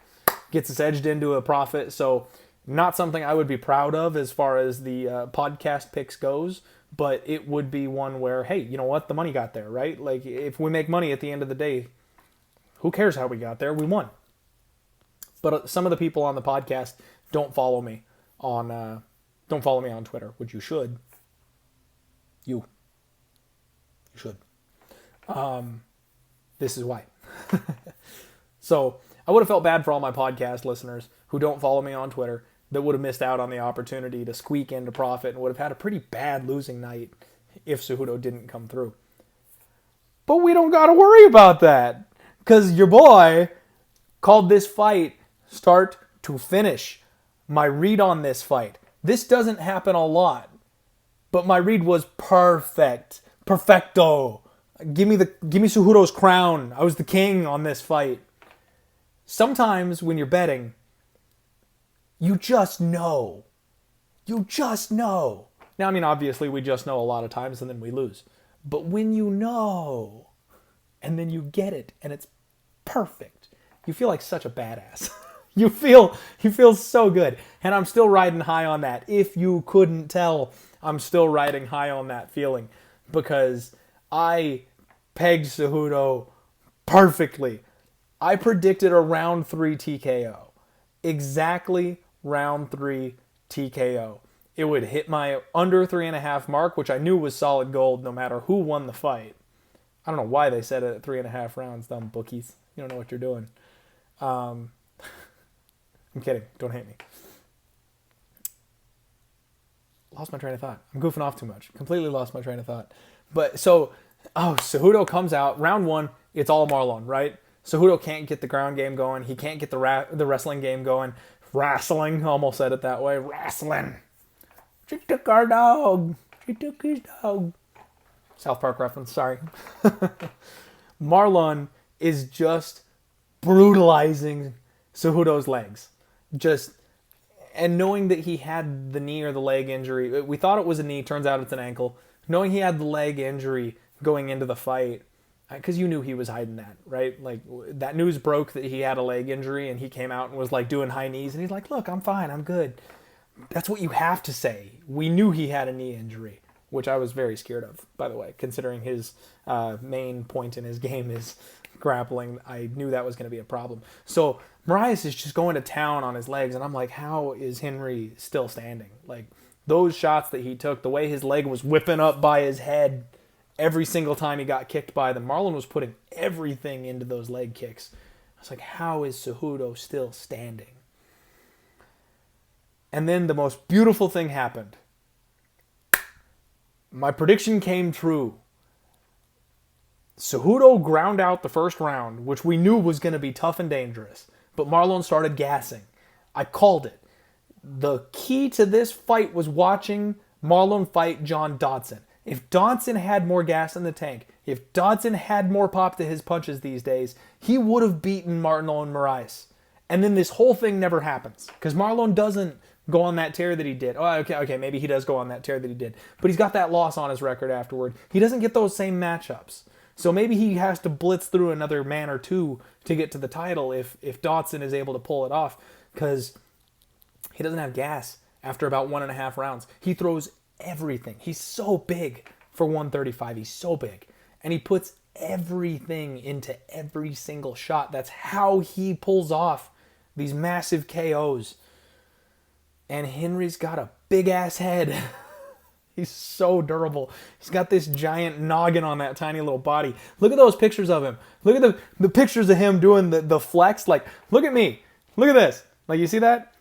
Speaker 1: gets us edged into a profit. So not something I would be proud of as far as the podcast picks goes, but it would be one where, hey, you know what? The money got there, right? Like, if we make money at the end of the day, who cares how we got there? We won. But some of the people on the podcast don't follow me on Twitter, which you should. You should. This is why. So I would have felt bad for all my podcast listeners who don't follow me on Twitter that would have missed out on the opportunity to squeak into profit and would have had a pretty bad losing night if Cejudo didn't come through. But we don't got to worry about that, because your boy called this fight start to finish. My read on this fight. This doesn't happen a lot, but my read was perfect. Perfecto. Give me Cejudo's crown. I was the king on this fight. Sometimes when you're betting, you just know. You just know. Now, I mean, obviously we just know a lot of times and then we lose. But when you know, and then you get it, and it's perfect, you feel like such a badass. You feel so good. And I'm still riding high on that. If you couldn't tell, I'm still riding high on that feeling, because I pegged Cejudo perfectly. I predicted a round 3 TKO. exactly round 3 TKO. It would hit my under 3.5 mark, which I knew was solid gold no matter who won the fight. I don't know why they said it at 3.5 rounds, dumb bookies. You don't know what you're doing. I'm kidding. Don't hate me. Lost my train of thought. I'm goofing off too much. Completely lost my train of thought. But so, Cejudo comes out. Round 1, it's all Marlon, right? Cejudo can't get the ground game going. He can't get the wrestling game going. Wrestling, almost said it that way. Wrestling. She took our dog. She took his dog. South Park reference, sorry. Marlon is just brutalizing Cejudo's legs. And knowing that he had the knee or the leg injury, we thought it was a knee, turns out it's an ankle. Knowing he had the leg injury going into the fight, because you knew he was hiding that, right? Like, that news broke that he had a leg injury, and he came out and was like doing high knees, and he's like, look, I'm fine, I'm good. That's what you have to say. We knew he had a knee injury, which I was very scared of, by the way, considering his main point in his game is grappling. I knew that was going to be a problem. So Moraes is just going to town on his legs, and I'm like, how is Henry still standing? Like, those shots that he took, the way his leg was whipping up by his head every single time he got kicked by them. Marlon was putting everything into those leg kicks. I was like, how is Cejudo still standing? And then the most beautiful thing happened. My prediction came true. Cejudo ground out the first round, which we knew was going to be tough and dangerous. But Marlon started gassing. I called it. The key to this fight was watching Marlon fight John Dodson. If Dodson had more gas in the tank, if Dodson had more pop to his punches these days, he would have beaten Marlon Moraes. And then this whole thing never happens. Because Marlon doesn't go on that tear that he did. Oh, okay, maybe he does go on that tear that he did. But he's got that loss on his record afterward. He doesn't get those same matchups. So maybe he has to blitz through another man or two to get to the title if Dodson is able to pull it off. Because he doesn't have gas after about 1.5 rounds. He throws everything. He's so big for 135. He's so big. And he puts everything into every single shot. That's how he pulls off these massive KOs. And Henry's got a big-ass head. He's so durable. He's got this giant noggin on that tiny little body. Look at those pictures of him. Look at the pictures of him doing the flex. Like, look at me. Look at this. Like, you see that?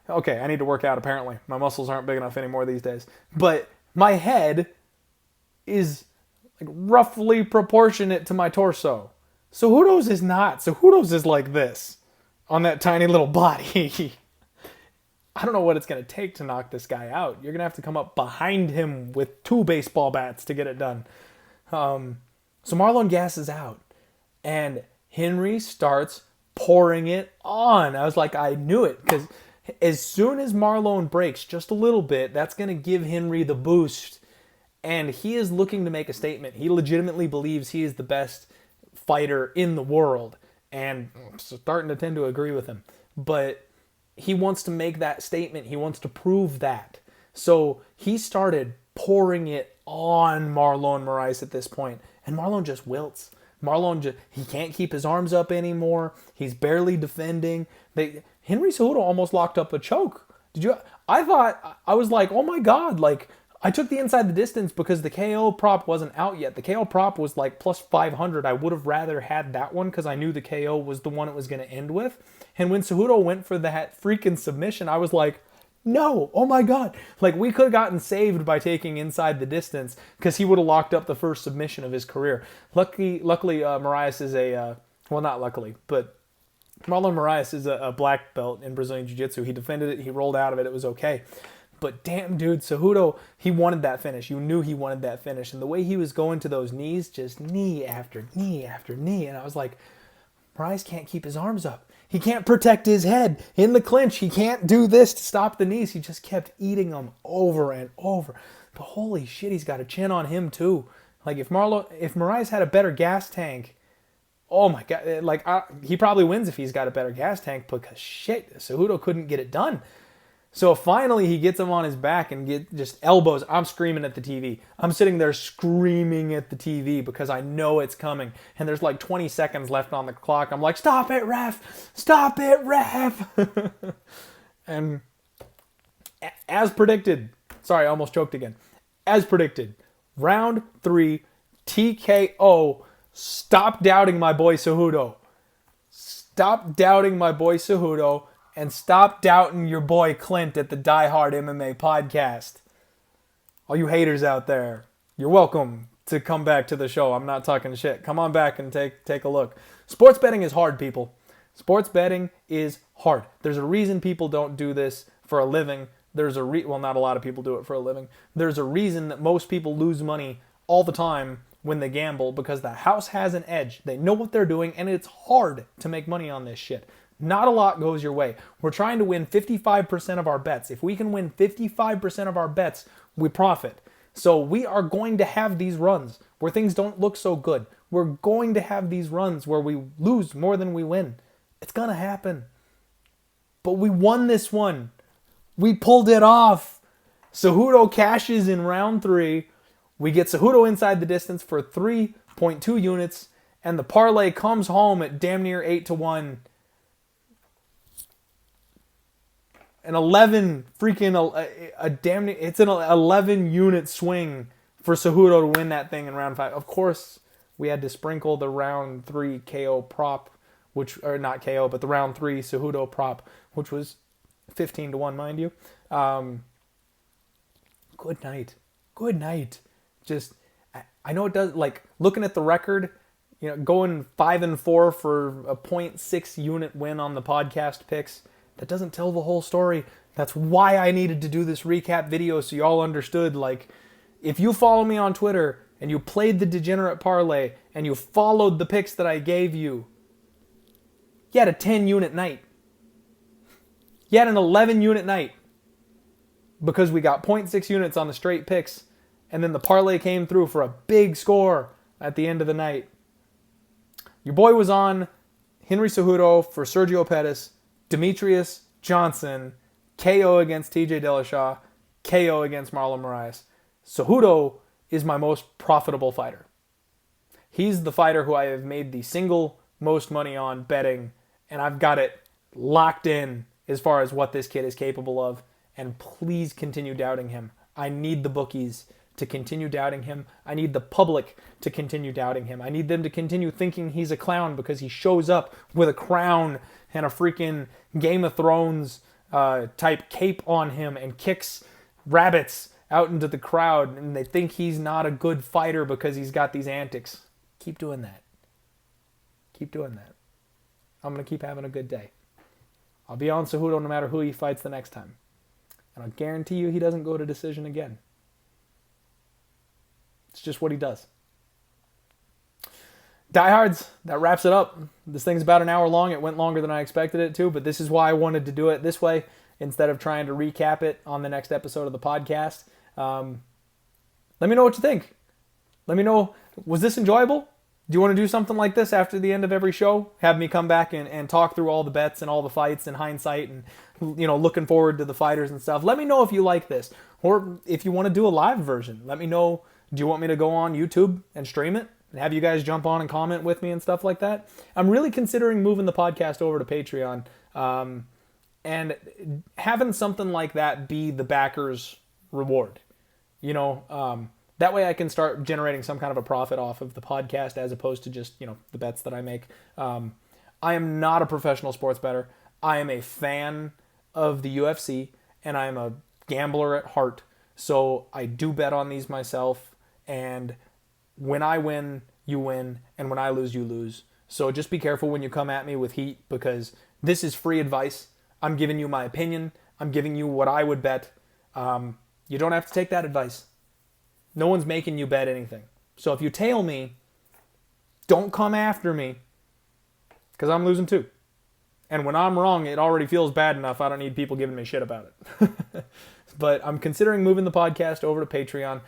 Speaker 1: Okay, I need to work out, apparently. My muscles aren't big enough anymore these days. But my head is like roughly proportionate to my torso. Cejudo's is not. Cejudo's is like this on that tiny little body. I don't know what it's going to take to knock this guy out. You're going to have to come up behind him with 2 baseball bats to get it done. So Marlon gasses out. And Henry starts pouring it on. I was like, I knew it. Because as soon as Marlon breaks just a little bit, that's going to give Henry the boost. And he is looking to make a statement. He legitimately believes he is the best fighter in the world. And I'm starting to tend to agree with him. But he wants to make that statement. He wants to prove that. So he started pouring it on Marlon Moraes at this point. And Marlon just wilts. He can't keep his arms up anymore. He's barely defending. Henry Cejudo almost locked up a choke. I was like, oh my God. Like, I took the inside the distance because the KO prop wasn't out yet. The KO prop was like plus 500. I would have rather had that one because I knew the KO was the one it was going to end with. And when Cejudo went for that freaking submission, I was like, no, oh my God. Like, we could have gotten saved by taking inside the distance because he would have locked up the first submission of his career. Luckily, Moraes is not luckily, but Marlon Moraes is a black belt in Brazilian Jiu-Jitsu. He defended it. He rolled out of it. It was okay. But damn, dude, Cejudo, he wanted that finish. You knew he wanted that finish. And the way he was going to those knees, just knee after knee after knee. And I was like, Moraes can't keep his arms up. He can't protect his head in the clinch. He can't do this to stop the knees. He just kept eating them over and over. But holy shit, he's got a chin on him too. Like, if Moraes had a better gas tank, oh my God, he probably wins if he's got a better gas tank because shit, Cejudo couldn't get it done. So finally he gets him on his back and just elbows. I'm screaming at the TV. I'm sitting there screaming at the TV because I know it's coming. And there's like 20 seconds left on the clock. I'm like, stop it, ref! Stop it, ref! And as predicted, sorry, I almost choked again. As predicted, round 3, TKO. Stop doubting my boy Cejudo. Stop doubting my boy Cejudo. And stop doubting your boy Clint at the Die Hard MMA podcast. All you haters out there, you're welcome to come back to the show. I'm not talking shit. Come on back and take a look. Sports betting is hard, people. Sports betting is hard. There's a reason people don't do this for a living. Well, not a lot of people do it for a living. There's a reason that most people lose money all the time when they gamble, because the house has an edge. They know what they're doing, and it's hard to make money on this shit. Not a lot goes your way. We're trying to win 55% of our bets. If we can win 55% of our bets, we profit. So we are going to have these runs where things don't look so good. We're going to have these runs where we lose more than we win. It's going to happen. But we won this one. We pulled it off. Cejudo cashes in round 3. We get Cejudo inside the distance for 3.2 units. And the parlay comes home at damn near 8-1. An 11 it's an 11 unit swing for Cejudo to win that thing in round 5. Of course, we had to sprinkle the round 3 KO prop, or not KO, but the round 3 Cejudo prop, which was 15-1, mind you. Good night. Good night. Just, I know it does, like, looking at the record, going 5-4 for a 0.6 unit win on the podcast picks, that doesn't tell the whole story. That's why I needed to do this recap video so y'all understood. Like, if you follow me on Twitter and you played the degenerate parlay and you followed the picks that I gave you, you had a 10 unit night. You had an 11 unit night because we got 0.6 units on the straight picks, and then the parlay came through for a big score at the end of the night. Your boy was on Henry Cejudo for Sergio Pettis, Demetrius Johnson, KO against TJ Dillashaw, KO against Marlon Moraes. Cejudo is my most profitable fighter. He's the fighter who I have made the single most money on betting, and I've got it locked in as far as what this kid is capable of, and please continue doubting him. I need the bookies to continue doubting him. I need the public to continue doubting him. I need them to continue thinking he's a clown because he shows up with a crown and a freaking Game of Thrones type cape on him and kicks rabbits out into the crowd, and they think he's not a good fighter because he's got these antics. Keep doing that. Keep doing that. I'm going to keep having a good day. I'll be on Cejudo no matter who he fights the next time. And I'll guarantee you he doesn't go to decision again. It's just what he does. Diehards, that wraps it up. This thing's about an hour long. It went longer than I expected it to, but this is why I wanted to do it this way instead of trying to recap it on the next episode of the podcast. Let me know what you think. Let me know, was this enjoyable? Do you want to do something like this after the end of every show? Have me come back and talk through all the bets and all the fights in hindsight and, looking forward to the fighters and stuff. Let me know if you like this. Or if you want to do a live version, let me know. Do you want me to go on YouTube and stream it and have you guys jump on and comment with me and stuff like that? I'm really considering moving the podcast over to Patreon and having something like that be the backer's reward. That way I can start generating some kind of a profit off of the podcast as opposed to just, the bets that I make. I am not a professional sports bettor. I am a fan of the UFC, and I am a gambler at heart. So I do bet on these myself, and when I win, you win, and when I lose, you lose. So just be careful when you come at me with heat, because this is free advice. I'm giving you my opinion. I'm giving you what I would bet. You don't have to take that advice. No one's making you bet anything. So if you tail me, don't come after me, because I'm losing too. And when I'm wrong, it already feels bad enough. I don't need people giving me shit about it. But I'm considering moving the podcast over to Patreon.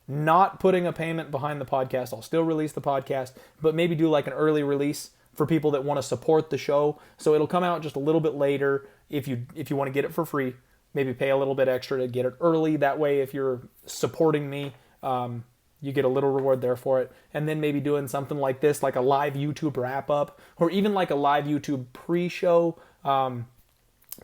Speaker 1: Not putting a payment behind the podcast. I'll still release the podcast, but maybe do like an early release for people that want to support the show. So it'll come out just a little bit later if you want to get it for free. Maybe pay a little bit extra to get it early. That way, if you're supporting me, you get a little reward there for it. And then maybe doing something like this, like a live YouTube wrap-up, or even like a live YouTube pre-show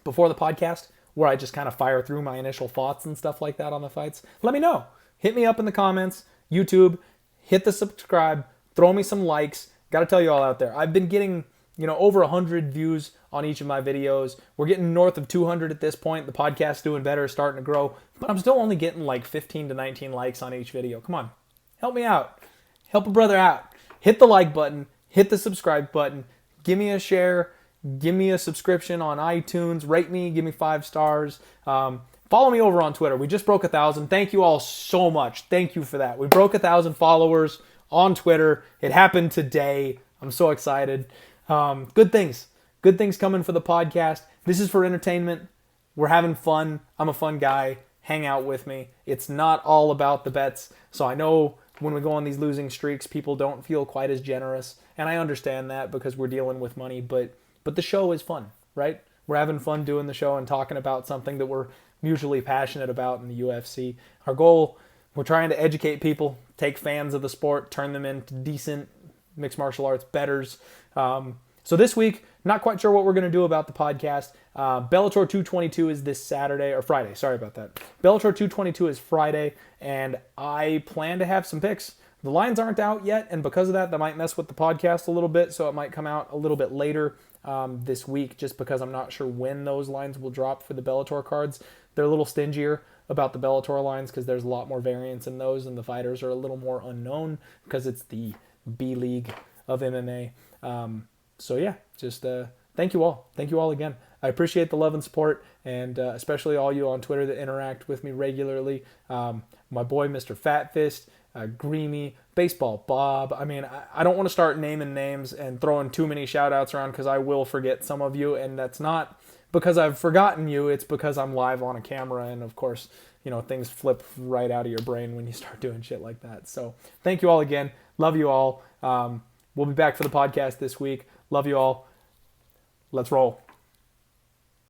Speaker 1: before the podcast, where I just kind of fire through my initial thoughts and stuff like that on the fights. Let me know. Hit me up in the comments. YouTube, hit the subscribe, throw me some likes. Got to tell you all out there, I've been getting, over 100 views on each of my videos. We're getting north of 200 at this point. The podcast's doing better, starting to grow, but I'm still only getting like 15 to 19 likes on each video. Come on, help me out. Help a brother out. Hit the like button, hit the subscribe button, give me a share, give me a subscription on iTunes, rate me, give me 5 stars. Follow me over on Twitter. We just broke 1,000. Thank you all so much. Thank you for that. We broke 1,000 followers on Twitter. It happened today. I'm so excited. Good things. Good things coming for the podcast. This is for entertainment. We're having fun. I'm a fun guy. Hang out with me. It's not all about the bets. So I know when we go on these losing streaks, people don't feel quite as generous. And I understand that because we're dealing with money. But the show is fun, right? We're having fun doing the show and talking about something that we're mutually passionate about in the UFC. Our goal, we're trying to educate people, take fans of the sport, turn them into decent mixed martial arts bettors. So this week, not quite sure what we're going to do about the podcast. Bellator 222 is this Saturday, or Friday, sorry about that. Bellator 222 is Friday, and I plan to have some picks. The lines aren't out yet, and because of that might mess with the podcast a little bit, so it might come out a little bit later this week, just because I'm not sure when those lines will drop for the Bellator cards. They're a little stingier about the Bellator lines because there's a lot more variance in those, and the fighters are a little more unknown because it's the B League of MMA. So yeah, just thank you all. Thank you all again. I appreciate the love and support, and especially all you on Twitter that interact with me regularly. My boy, Mr. Fat Fist, Greamy, Baseball Bob. I mean, I don't want to start naming names and throwing too many shout-outs around because I will forget some of you, and that's not because I've forgotten you. It's because I'm live on a camera, and of course, things flip right out of your brain when you start doing shit like that. So thank you all again. Love you all. We'll be back for the podcast this week. Love you all. Let's roll.